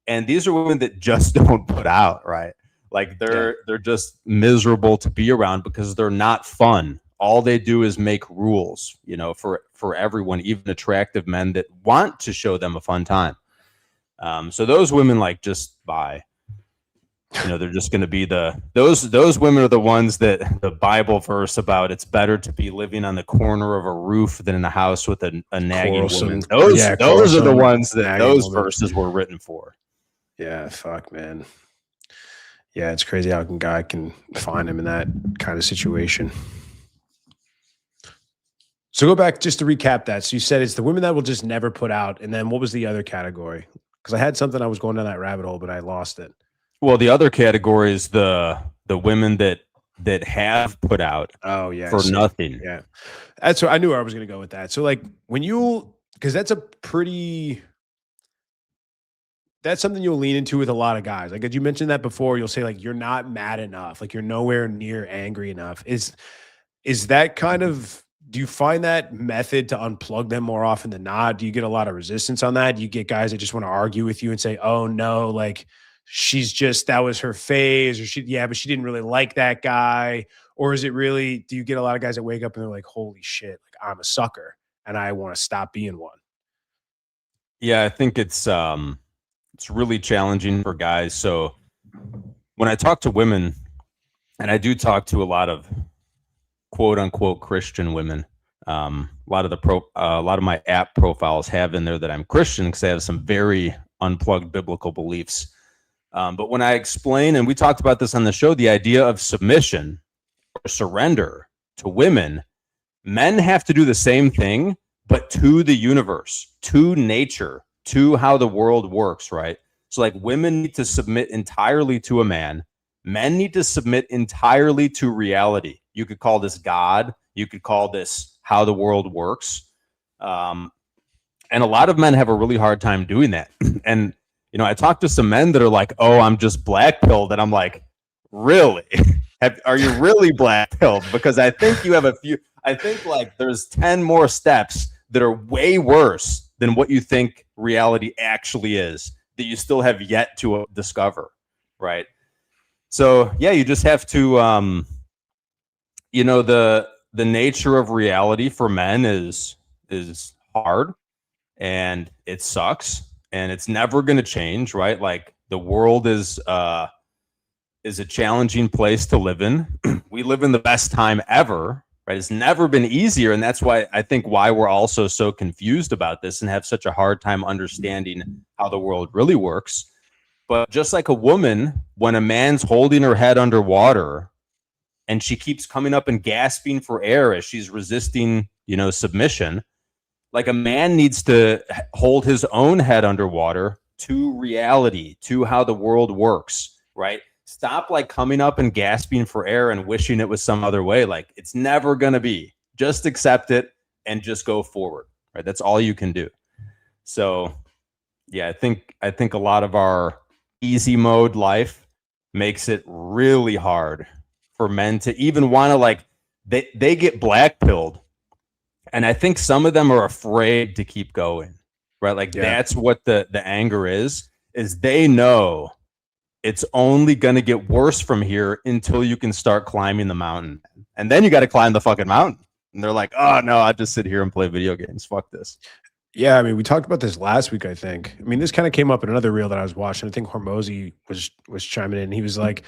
and these are women that just don't put out, right? Like they're just miserable to be around because they're not fun. All they do is make rules, you know, for everyone, even attractive men that want to show them a fun time. So those women like just bye. You know, they're just going to be those women are the ones that the Bible verse about it's better to be living on the corner of a roof than in a house with a nagging woman. Those are the ones that those verses were written for. Yeah, fuck, man. Yeah, it's crazy how a guy can find him in that kind of situation. So go back just to recap that. So you said it's the women that will just never put out, and then what was the other category? Because I had something I was going down that rabbit hole, but I lost it. Well, the other category is the women that have put out for nothing. Yeah. That's what I knew where I was going to go with that. So like when you, because that's that's something you'll lean into with a lot of guys. Like, as you mentioned that before, you'll say like, you're not mad enough. Like you're nowhere near angry enough. Is that kind of, do you find that method to unplug them more often than not? Do you get a lot of resistance on that? Do you get guys that just want to argue with you and say, oh no, like that was her phase, or but she didn't really like that guy? Or is it really, do you get a lot of guys that wake up and they're like, holy shit, like I'm a sucker and I want to stop being one? Yeah, I think it's really challenging for guys. So when I talk to women, and I do talk to a lot of quote unquote Christian women, a lot of my app profiles have in there that I'm Christian because I have some very unplugged biblical beliefs. But when I explain, and we talked about this on the show, the idea of submission or surrender to women, men have to do the same thing, but to the universe, to nature, to how the world works, right? So like women need to submit entirely to a man. Men need to submit entirely to reality. You could call this God. You could call this how the world works. And a lot of men have a really hard time doing that. And, you know, I talked to some men that are like, oh, I'm just black pilled. And I'm like, really? Are you really black pilled? Because I think you have I think like there's 10 more steps that are way worse than what you think reality actually is that you still have yet to discover, right? So yeah, you just have to, you know, the nature of reality for men is hard, and it sucks, and it's never going to change, right? Like the world is a challenging place to live in. We live in the best time ever, right? It's never been easier, and that's why I think why we're also so confused about this and have such a hard time understanding how the world really works. But just like a woman, when a man's holding her head underwater and she keeps coming up and gasping for air as she's resisting, you know, submission, like a man needs to hold his own head underwater to reality, to how the world works, right? Stop like coming up and gasping for air and wishing it was some other way. Like it's never going to be. Just accept it and just go forward, right? That's all you can do. So yeah, I think a lot of our easy mode life makes it really hard for men to even want to, like, they get black pilled, and I think some of them are afraid to keep going, right? Like that's what the anger is they know it's only going to get worse from here until you can start climbing the mountain, and then you got to climb the fucking mountain, and they're like, oh no, I just sit here and play video games, fuck this. Yeah, I mean, we talked about this last week, I think. I mean, this kind of came up in another reel that I was watching. I think Hormozy was chiming in. He was like,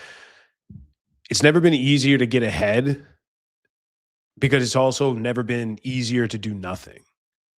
it's never been easier to get ahead because it's also never been easier to do nothing.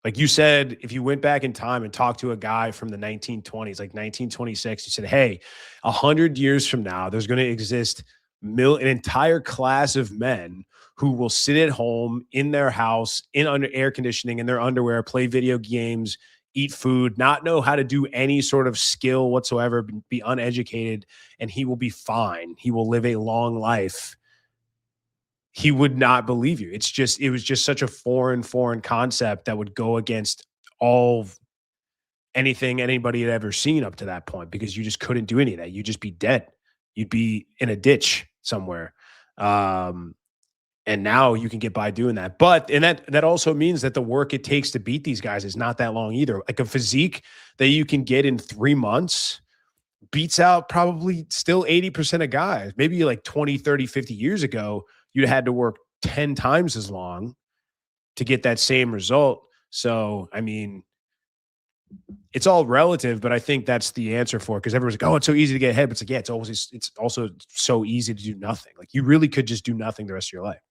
Like you said, if you went back in time and talked to a guy from the 1920s, like 1926, you said, hey, 100 years from now, there's going to exist an entire class of men who will sit at home in their house in under air conditioning in their underwear, play video games, eat food, not know how to do any sort of skill whatsoever, be uneducated, and he will be fine. He will live a long life. He would not believe you. It was just such a foreign concept that would go against anything anybody had ever seen up to that point, because you just couldn't do any of that. You'd just be dead. You'd be in a ditch somewhere. And now you can get by doing that. But, and that also means that the work it takes to beat these guys is not that long either. Like a physique that you can get in 3 months beats out probably still 80% of guys. Maybe like 20, 30, 50 years ago, you had to work 10 times as long to get that same result. So, I mean, it's all relative, but I think that's the answer for it, because everyone's like, oh, it's so easy to get ahead. But it's like, yeah, it's also so easy to do nothing. Like you really could just do nothing the rest of your life.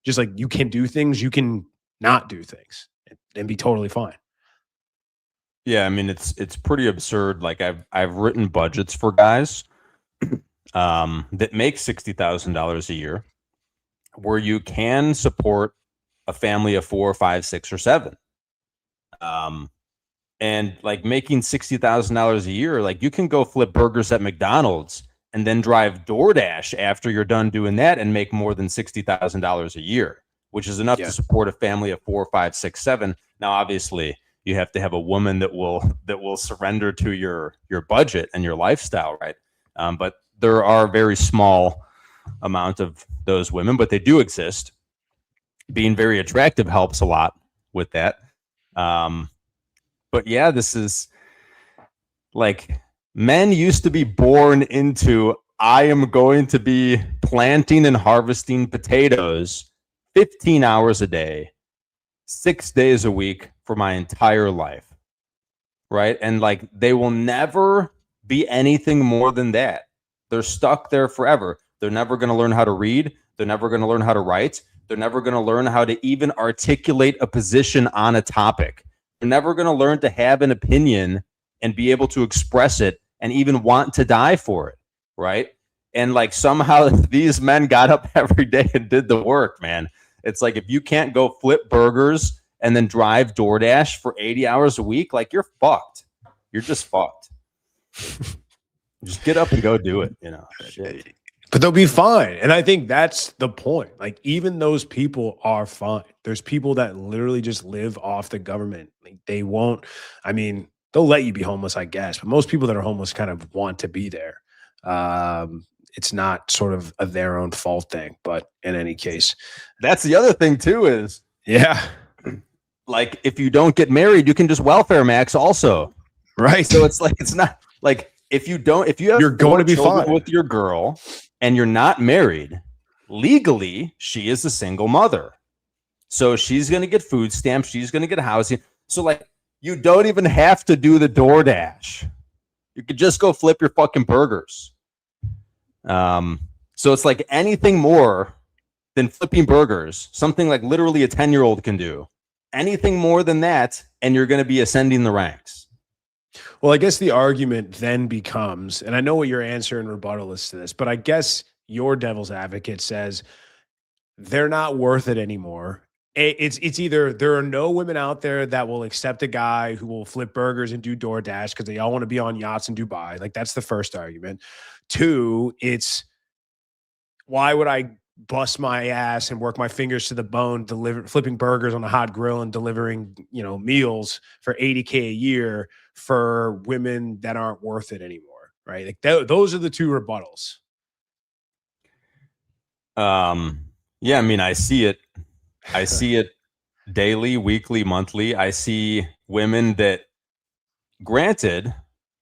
Just like you can do things, you can not do things and be totally fine. Yeah, I mean, it's pretty absurd. Like I've written budgets for guys that make $60,000 a year, where you can support a family of 4 or 5, 6 or 7. And like making $60,000 a year, like you can go flip burgers at McDonald's and then drive DoorDash after you're done doing that and make more than $60,000 a year, which is enough to support a family of 4, 5, 6, 7. Now, obviously, You have to have a woman that will surrender to your budget and your lifestyle, right? But there are a very small amount of those women, but they do exist. Being very attractive helps a lot with that. But yeah, this is like, men used to be born into, I am going to be planting and harvesting potatoes 15 hours a day, 6 days a week for my entire life. Right. And like, they will never be anything more than that. They're stuck there forever. They're never going to learn how to read. They're never going to learn how to write. They're never going to learn how to even articulate a position on a topic. They're never going to learn to have an opinion and be able to express it and even want to die for it. Right. And like, somehow these men got up every day and did the work, man. It's like, if you can't go flip burgers and then drive DoorDash for 80 hours a week, like, you're fucked. You're just fucked. Just get up and go do it, you know. Shit. But they'll be fine. And I think that's the point. Like, even those people are fine. There's people that literally just live off the government. Like, they won't, I mean, they'll let you be homeless, I guess. But most people that are homeless kind of want to be there. It's not sort of a their own fault thing. But in any case, that's the other thing too, is, yeah, like, if you don't get married, you can just welfare max also. Right. So it's like, it's not like, if you have, you're going to be fine with your girl and you're not married, legally, she is a single mother. So she's going to get food stamps. She's going to get housing. So like, you don't even have to do the DoorDash. You could just go flip your fucking burgers. So it's like, anything more than flipping burgers, something like literally a 10-year-old can do. Anything more than that, and you're going to be ascending the ranks. Well, I guess the argument then becomes, and I know what your answer and rebuttal is to this, but I guess your devil's advocate says they're not worth it anymore. It's either there are no women out there that will accept a guy who will flip burgers and do DoorDash because they all want to be on yachts in Dubai. Like, that's the first argument. Two, it's, why would I bust my ass and work my fingers to the bone, flipping burgers on a hot grill and delivering, meals for $80K a year for women that aren't worth it anymore, right? Like, those are the two rebuttals. Yeah, I mean, I see it daily, weekly, monthly. I see women that, granted,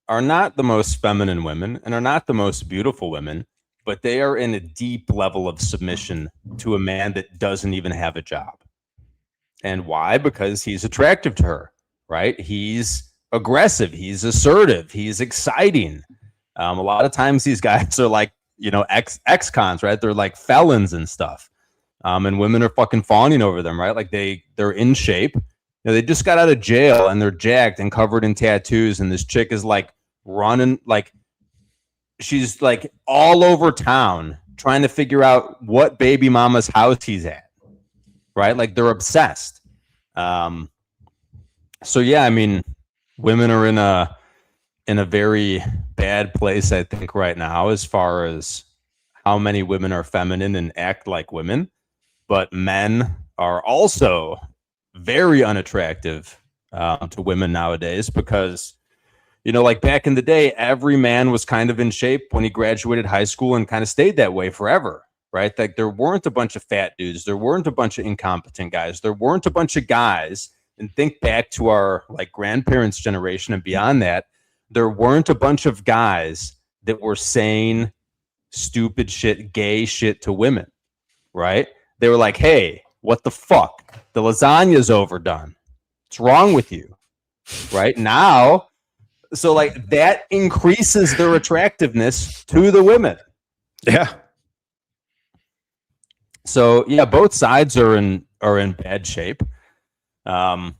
are not the most feminine women and are not the most beautiful women, but they are in a deep level of submission to a man that doesn't even have a job. And why? Because he's attractive to her, right? He's aggressive. He's assertive. He's exciting. A lot of times these guys are like, ex-cons, right? They're like felons and stuff. And women are fucking fawning over them, right? Like, they're in shape. They just got out of jail and they're jacked and covered in tattoos. And this chick is like running, like, she's like all over town trying to figure out what baby mama's house he's at, right? Like, they're obsessed. So yeah, I mean, women are in a very bad place, I think, right now, as far as how many women are feminine and act like women. But men are also very unattractive to women nowadays, because, like back in the day, every man was kind of in shape when he graduated high school and kind of stayed that way forever, right? Like, there weren't a bunch of fat dudes. There weren't a bunch of incompetent guys. There weren't a bunch of guys. And think back to our like grandparents' generation and beyond that, there weren't a bunch of guys that were saying stupid shit, gay shit to women, right? They were like, hey, what the fuck? The lasagna's overdone. What's wrong with you? Right now, so like, that increases their attractiveness to the women. Yeah. So yeah, both sides are in bad shape. But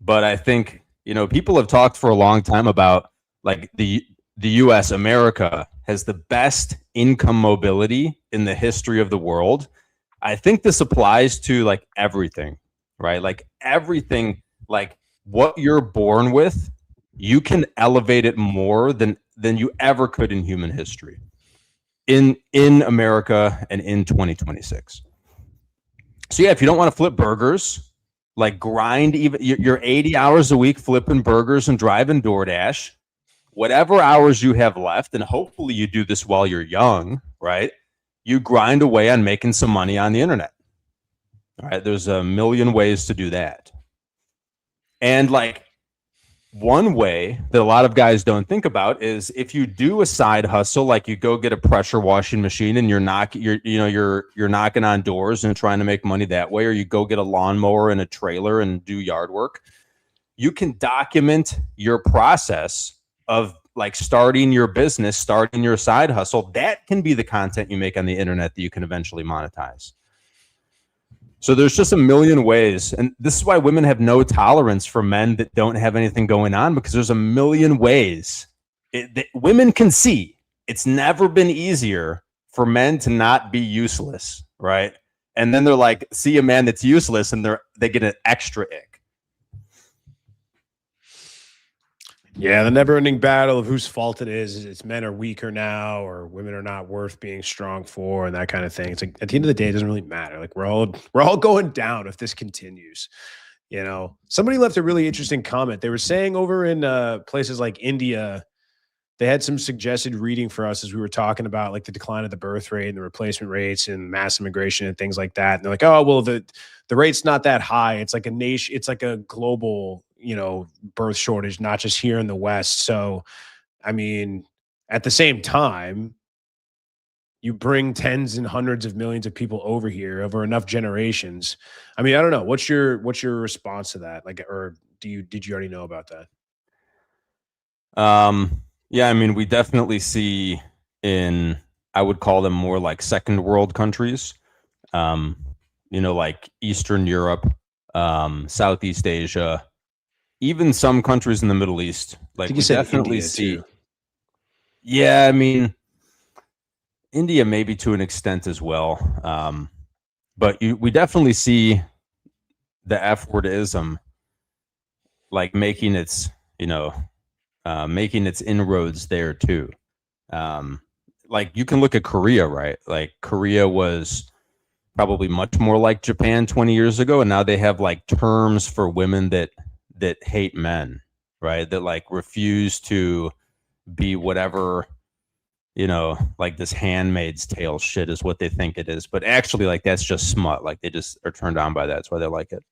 I think, people have talked for a long time about, like, the US, America, has the best income mobility in the history of the world. I think this applies to like everything, right? Like, everything, like, what you're born with, you can elevate it more than you ever could in human history, in America and in 2026. So yeah, if you don't want to flip burgers, Like grind, even you're 80 hours a week flipping burgers and driving DoorDash, whatever hours you have left, and hopefully you do this while you're young, right? You grind away on making some money on the internet. All right, there's a million ways to do that. And like one way that a lot of guys don't think about is if you do a side hustle, like you go get a pressure washing machine and you're knocking on doors and trying to make money that way, or you go get a lawnmower and a trailer and do yard work, you can document your process of like starting your business, starting your side hustle. That can be the content you make on the internet that you can eventually monetize. So there's just a million ways. And this is why women have no tolerance for men that don't have anything going on, because there's a million ways that women can see. It's never been easier for men to not be useless, right? And then they're like, see a man that's useless and they get an extra ick. Yeah, the never-ending battle of whose fault it is. It's men are weaker now, or women are not worth being strong for, and that kind of thing. It's like at the end of the day, it doesn't really matter. Like we're all going down if this continues. You know, somebody left a really interesting comment. They were saying over in places like India, they had some suggested reading for us as we were talking about like the decline of the birth rate and the replacement rates and mass immigration and things like that. And they're like, oh, well, the rate's not that high. It's like a nation. It's like a global, birth shortage, not just here in the West. So, I mean, at the same time, you bring tens and hundreds of millions of people over here over enough generations. I mean, I don't know. What's your response to that? Like, or did you already know about that? Yeah, I mean, we definitely see in, I would call them more like second world countries, like Eastern Europe, Southeast Asia, even some countries in the Middle East. Like we definitely see. Too. Yeah, I mean, India maybe to an extent as well. But we definitely see the F wordism like making its inroads there too. Like you can look at Korea, right? Like Korea was probably much more like Japan 20 years ago. And now they have like terms for women that hate men, right? That like refuse to be whatever, like this Handmaid's Tale shit is what they think it is. But actually like that's just smut. Like they just are turned on by that. That's why they like it.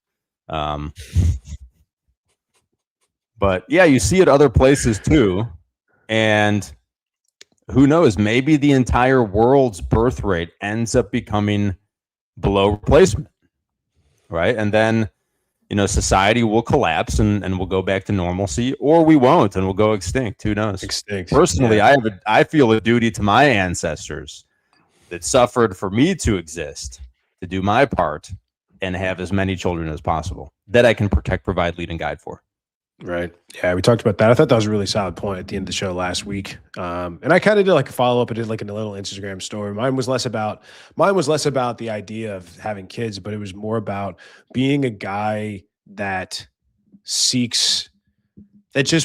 But yeah, you see it other places too. And who knows, maybe the entire world's birth rate ends up becoming below replacement, right? And then, society will collapse and we'll go back to normalcy, or we won't and we'll go extinct. Who knows? Extinct. Personally, yeah. I feel a duty to my ancestors that suffered for me to exist, to do my part and have as many children as possible that I can protect, provide, lead, and guide for. Right. Yeah, we talked about that. I thought that was a really solid point at the end of the show last week. And I kind of did like a follow-up. I did like a little Instagram story. Mine was less about the idea of having kids, but it was more about being a guy that just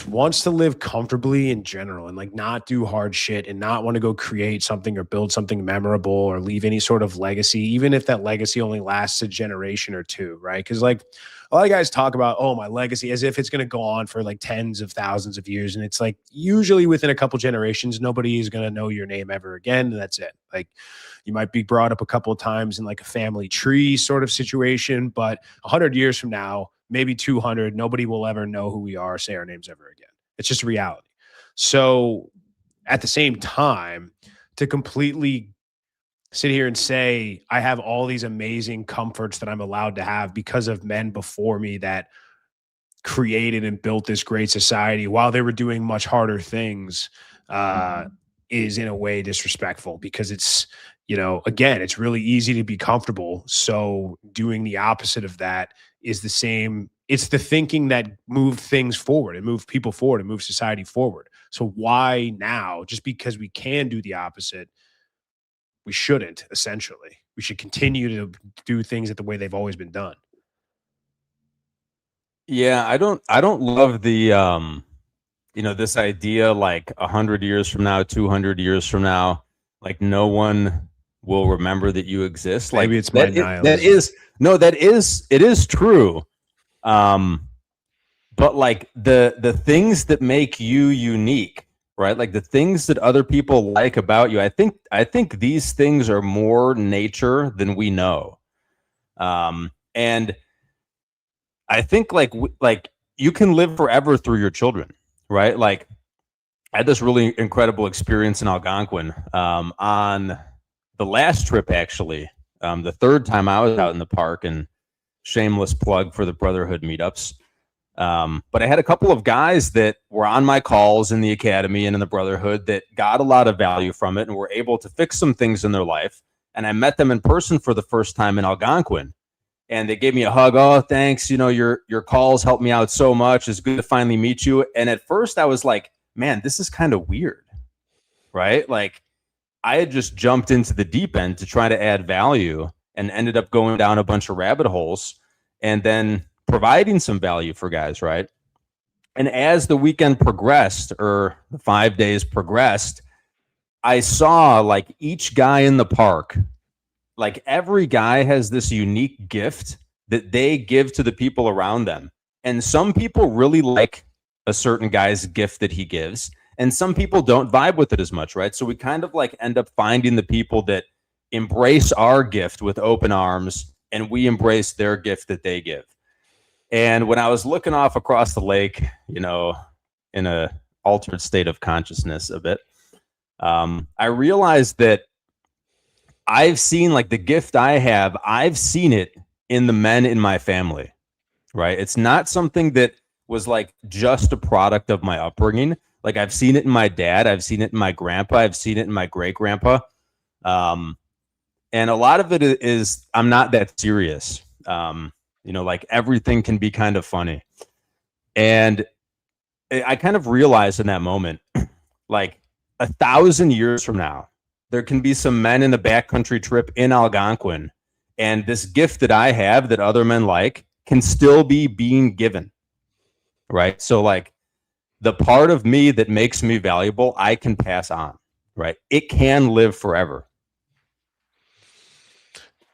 wants to live comfortably in general and like not do hard shit and not want to go create something or build something memorable or leave any sort of legacy, even if that legacy only lasts a generation or two, right? Because like a lot of guys talk about, oh, my legacy, as if it's going to go on for like tens of thousands of years. And it's like usually within a couple generations, nobody is going to know your name ever again. And that's it. Like you might be brought up a couple of times in like a family tree sort of situation, but 100 years from now, maybe 200, nobody will ever know who we are, say our names ever again. It's just a reality. So at the same time, to completely sit here and say, I have all these amazing comforts that I'm allowed to have because of men before me that created and built this great society while they were doing much harder things, is in a way disrespectful, because it's, again, it's really easy to be comfortable. So doing the opposite of that is the same. It's the thinking that moved things forward and moved people forward and moved society forward. So why now, just because we can do the opposite, we shouldn't, essentially. We should continue to do things the way they've always been done. Yeah, I don't love the this idea like 100 years from now, 200 years from now, like no one will remember that you exist. Like maybe it's my nihilism. It is true. But like the things that make you unique, right? Like the things that other people like about you. I think these things are more nature than we know. And I think like you can live forever through your children, right? Like I had this really incredible experience in Algonquin on the last trip, actually. The third time I was out in the park, and shameless plug for the Brotherhood meetups. But I had a couple of guys that were on my calls in the academy and in the Brotherhood that got a lot of value from it and were able to fix some things in their life. And I met them in person for the first time in Algonquin. And they gave me a hug. Oh, thanks. You know, your calls helped me out so much. It's good to finally meet you. And at first I was like, man, this is kind of weird, right? Like I had just jumped into the deep end to try to add value and ended up going down a bunch of rabbit holes and then providing some value for guys, right? And as the weekend progressed, or the 5 days progressed, I saw like each guy in the park, like every guy has this unique gift that they give to the people around them. And some people really like a certain guy's gift that he gives, and some people don't vibe with it as much, right? So we kind of like end up finding the people that embrace our gift with open arms, and we embrace their gift that they give. And when I was looking off across the lake, you know, in a altered state of consciousness a bit, I realized that I've seen like the gift I have, I've seen it in the men in my family, right? It's not something that was like just a product of my upbringing. Like I've seen it in my dad, I've seen it in my grandpa, I've seen it in my great grandpa. And a lot of it is I'm not that serious. You know, like everything can be kind of funny. And I kind of realized in that moment, like 1,000 years from now, there can be some men in a backcountry trip in Algonquin, and this gift that I have that other men like can still be being given, right? So like the part of me that makes me valuable, I can pass on, right? It can live forever.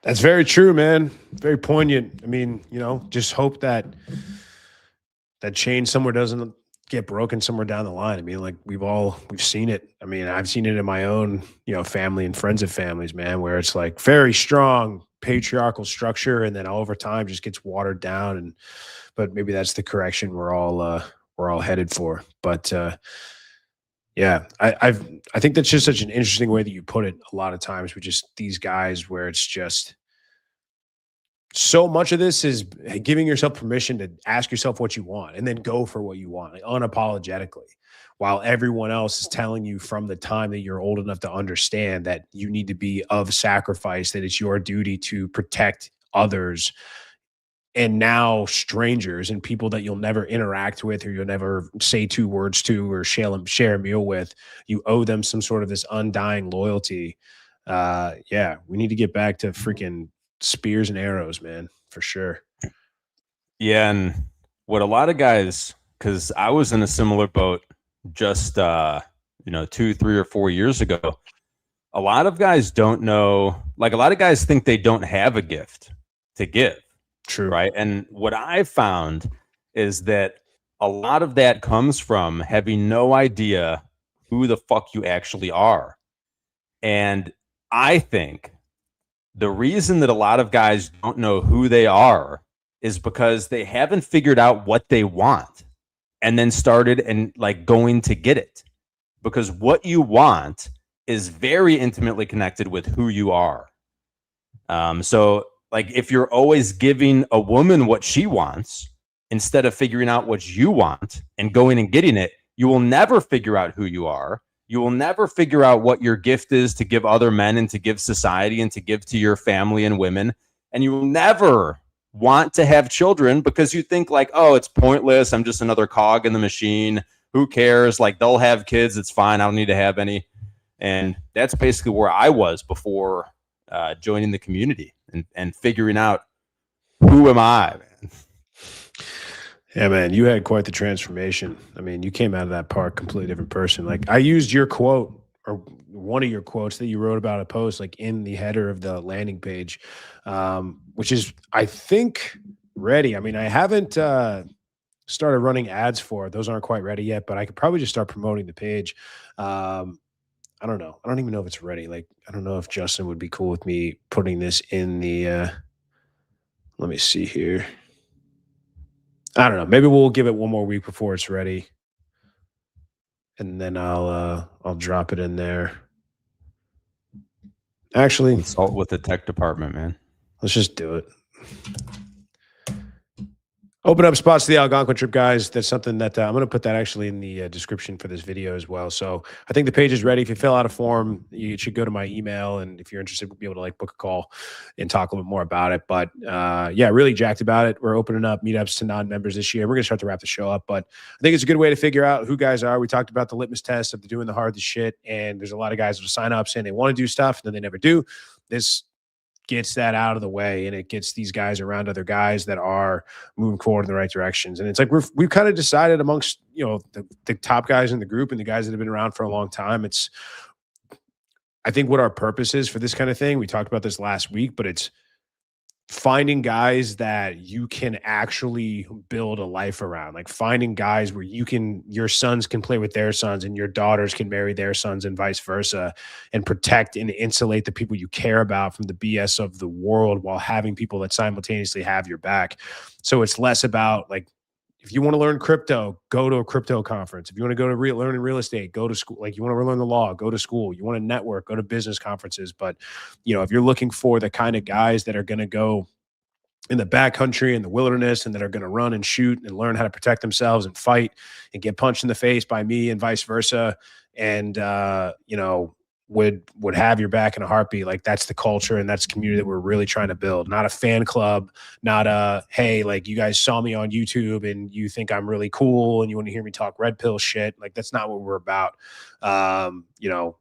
That's very true, man. Very poignant. I mean, you know, just hope that that chain somewhere doesn't get broken somewhere down the line. I mean, like we've seen it. I mean, I've seen it in my own, you know, family and friends of families, man, where it's like very strong patriarchal structure, and then over time just gets watered down. And but maybe that's the correction we're all headed for. But yeah, I think that's just such an interesting way that you put it. A lot of times with just these guys, where it's just so much of this is giving yourself permission to ask yourself what you want and then go for what you want, like unapologetically, while everyone else is telling you from the time that you're old enough to understand that you need to be of sacrifice, that it's your duty to protect others. And now strangers and people that you'll never interact with, or you'll never say two words to, or share a meal with, you owe them some sort of this undying loyalty. Yeah, we need to get back to freaking spears and arrows, man, for sure. Yeah, and what a lot of guys, because I was in a similar boat just 2, 3, or 4 years ago. A lot of guys don't know, like a lot of guys think they don't have a gift to give. True. Right. And what I've found is that a lot of that comes from having no idea who the fuck you actually are. And I think the reason that a lot of guys don't know who they are is because they haven't figured out what they want and then started and like going to get it. Because what you want is very intimately connected with who you are. So like if you're always giving a woman what she wants instead of figuring out what you want and going and getting it, you will never figure out who you are. You will never figure out what your gift is to give other men and to give society and to give to your family and women. And you will never want to have children because you think like, oh, it's pointless. I'm just another cog in the machine. Who cares? Like they'll have kids. It's fine. I don't need to have any. And that's basically where I was before joining the community and figuring out who am I, man. Yeah, man, you had quite the transformation. I mean, you came out of that park completely different person. Like I used your quote, or one of your quotes that you wrote about a post, like in the header of the landing page, which is, I think, ready. I mean, I haven't started running ads for it. Those aren't quite ready yet, but I could probably just start promoting the page. I don't know. I don't even know if it's ready. Like, I don't know if Justin would be cool with me putting this in the let me see here. I don't know. Maybe we'll give it one more week before it's ready. And then I'll drop it in there. Actually, Consult with the tech department, man. let's just do it. Open up spots to the Algonquin trip, guys. That's something that I'm going to put that actually in the description for this video as well. So I think the page is ready. If you fill out a form, you should go to my email. And if you're interested, we'll be able to like book a call and talk a little bit more about it. But yeah, really jacked about it. We're opening up meetups to non-members this year. We're going to start to wrap the show up. But I think it's a good way to figure out who guys are. We talked about the litmus test of doing the hard shit. And there's a lot of guys that will sign up saying they want to do stuff and then they never do. This gets that out of the way, and it gets these guys around other guys that are moving forward in the right directions. And it's like we've kind of decided amongst the top guys in the group and the guys that have been around for a long time. It's I think what our purpose is for this kind of thing. We talked about this last week, but it's finding guys that you can actually build a life around, like finding guys where your sons can play with their sons and your daughters can marry their sons and vice versa, and protect and insulate the people you care about from the BS of the world while having people that simultaneously have your back. So it's less about like, if you want to learn crypto, go to a crypto conference. If you want to go to learn in real estate, go to school. Like you want to learn the law, go to school. You want to network, go to business conferences. But, if you're looking for the kind of guys that are going to go in the backcountry and the wilderness and that are going to run and shoot and learn how to protect themselves and fight and get punched in the face by me and vice versa, and, would have your back in a heartbeat. Like that's the culture and that's the community that we're really trying to build. Not a fan club, not a, hey, like you guys saw me on YouTube and you think I'm really cool and you want to hear me talk red pill shit. Like that's not what we're about.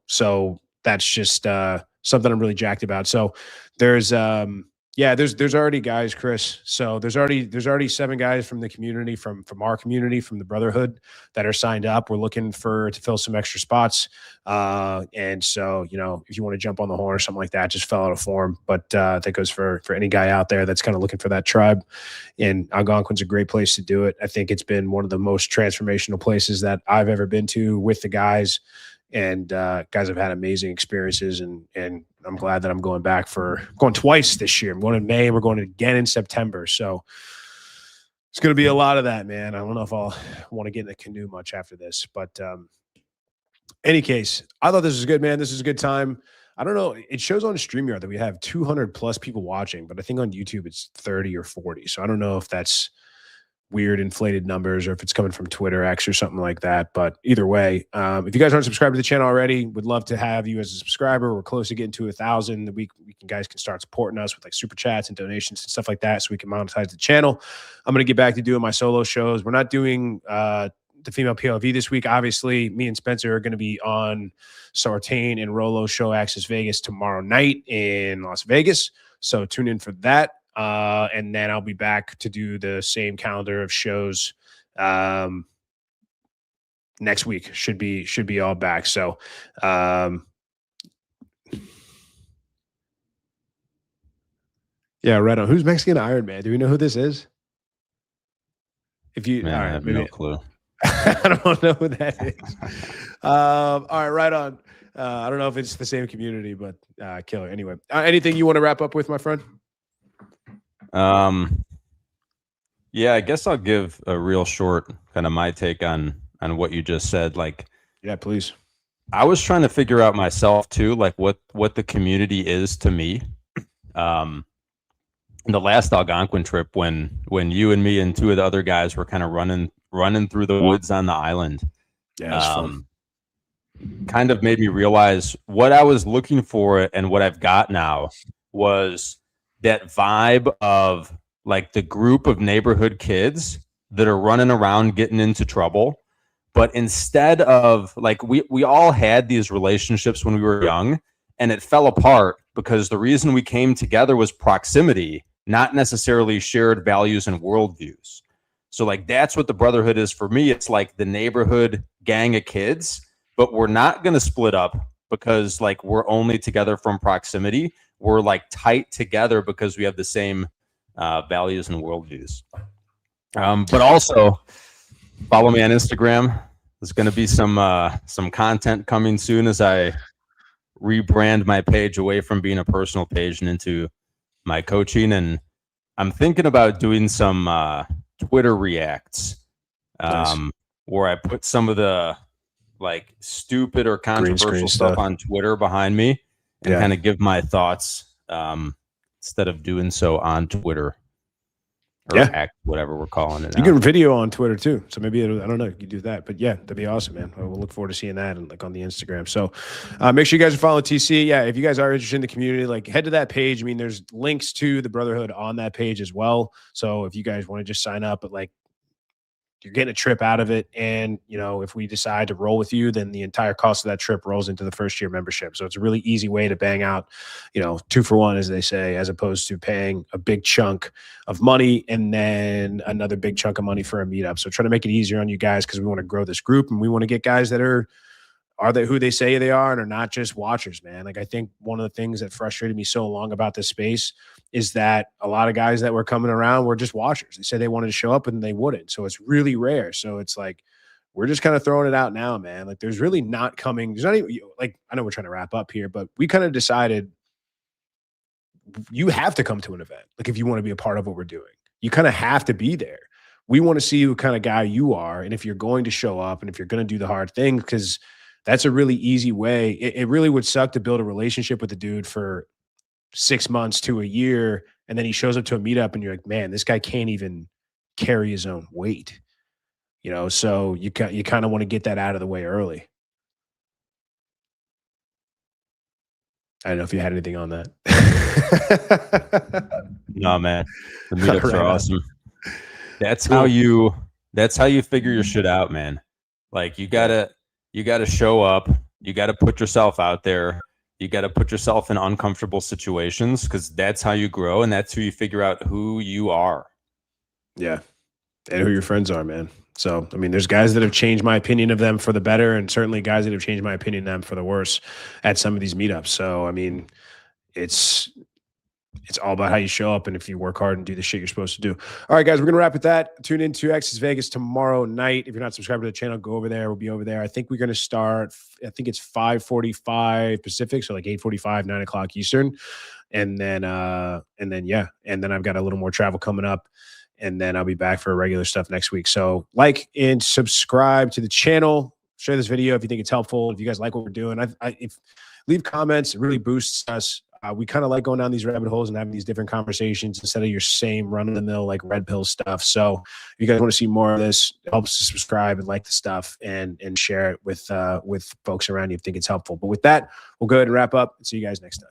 So that's just something I'm really jacked about. So there's already guys, Chris. So there's already 7 guys from the community, from our community, from the brotherhood that are signed up. We're looking to fill some extra spots. And so, if you want to jump on the horn or something like that, just fill out a form. But that goes for any guy out there that's kind of looking for that tribe. And Algonquin's a great place to do it. I think it's been one of the most transformational places that I've ever been to with the guys. And guys have had amazing experiences, and I'm glad that I'm going twice this year. I'm going in May, and we're going again in September. So it's going to be a lot of that, man. I don't know if I'll want to get in the canoe much after this, but any case, I thought this was good, man. This is a good time. I don't know. It shows on StreamYard that we have 200 plus people watching, but I think on YouTube it's 30 or 40. So I don't know if that's weird inflated numbers or if it's coming from Twitter X or something like that. But either way, if you guys aren't subscribed to the channel already, would love to have you as a subscriber. We're close to getting to 1,000. Guys can start supporting us with like super chats and donations and stuff like that so we can monetize the channel. I'm going to get back to doing my solo shows. We're not doing the female POV this week. Obviously, me and Spencer are going to be on Sartain and Rolo Show Access Vegas tomorrow night in Las Vegas. So tune in for that. And then I'll be back to do the same calendar of shows next week. Should be all back. So yeah, right on. Who's Mexican Iron Man? Do we know who this is? If you, Man, all right, I have maybe, no clue. I don't know who that is. All right, right on. I don't know if it's the same community, but killer. Anyway, anything you want to wrap up with, my friend? Yeah, I guess I'll give a real short kind of my take on what you just said. Like, yeah, please. I was trying to figure out myself too, like what the community is to me. The last Algonquin trip, when you and me and 2 of the other guys were kind of running through the woods on the island. Yeah, it's fun. Kind of made me realize what I was looking for and what I've got now was that vibe of like the group of neighborhood kids that are running around getting into trouble. But instead of like, we all had these relationships when we were young, and it fell apart because the reason we came together was proximity, not necessarily shared values and worldviews. So like, that's what the brotherhood is for me. It's like the neighborhood gang of kids, but we're not going to split up because like we're only together from proximity. We're like tight together because we have the same values and worldviews. But also follow me on Instagram. There's going to be some content coming soon as I rebrand my page away from being a personal page and into my coaching. And I'm thinking about doing some Twitter reacts, Nice. where I put some of the like stupid or Green screen controversial stuff stuff on Twitter behind me and Yeah. kind of give my thoughts instead of doing so on Twitter or Yeah. X, whatever we're calling it You now. can video on Twitter too, so maybe I don't know. You do that, but yeah, that'd be awesome, man. We'll look forward to seeing that and like on the Instagram. So make sure you guys are following TC. Yeah, if you guys are interested in the community, like head to that page. I mean, there's links to the Brotherhood on that page as well. So if you guys want to just sign up, but like you're getting a trip out of it, and you know if we decide to roll with you, then the entire cost of that trip rolls into the first year membership. So it's a really easy way to bang out, 2 for 1, as they say, as opposed to paying a big chunk of money and then another big chunk of money for a meetup. So try to make it easier on you guys because we want to grow this group and we want to get guys that are they who they say they are and are not just watchers, man. Like I think one of the things that frustrated me so long about this space is that a lot of guys that were coming around were just watchers. They said they wanted to show up and they wouldn't. So it's really rare. So it's like we're just kind of throwing it out now, man. Like there's really not coming. There's not even like I know we're trying to wrap up here, but we kind of decided you have to come to an event. Like if you want to be a part of what we're doing, you kind of have to be there. We want to see what kind of guy you are, and if you're going to show up and if you're going to do the hard thing, because that's a really easy way. It really would suck to build a relationship with a dude for 6 months to a year, and then he shows up to a meetup and you're like, man, this guy can't even carry his own weight. So you kind of want to get that out of the way early. I don't know if you had anything on that. No, man, the meetups Right are on. awesome. That's Cool. how you figure your shit out, man. Like you gotta show up. You gotta put yourself out there. You gotta put yourself in uncomfortable situations because that's how you grow and that's who you figure out who you are. Yeah. And who your friends are, man. So, I mean, there's guys that have changed my opinion of them for the better, and certainly guys that have changed my opinion of them for the worse at some of these meetups. So, I mean, it's all about how you show up and if you work hard and do the shit you're supposed to do. All right, guys, we're going to wrap with that. Tune into Access Vegas tomorrow night. If you're not subscribed to the channel, go over there. We'll be over there. I think we're going to start, I think it's 5:45 Pacific, so like 8:45, 9 o'clock Eastern. And then yeah. And then I've got a little more travel coming up. And then I'll be back for regular stuff next week. So like and subscribe to the channel. Share this video if you think it's helpful. If you guys like what we're doing, if leave comments, it really boosts us. We kind of like going down these rabbit holes and having these different conversations instead of your same run-of-the-mill like red pill stuff. So if you guys want to see more of this, it helps to subscribe and like the stuff and share it with folks around you if you think it's helpful. But with that, we'll go ahead and wrap up and see you guys next time.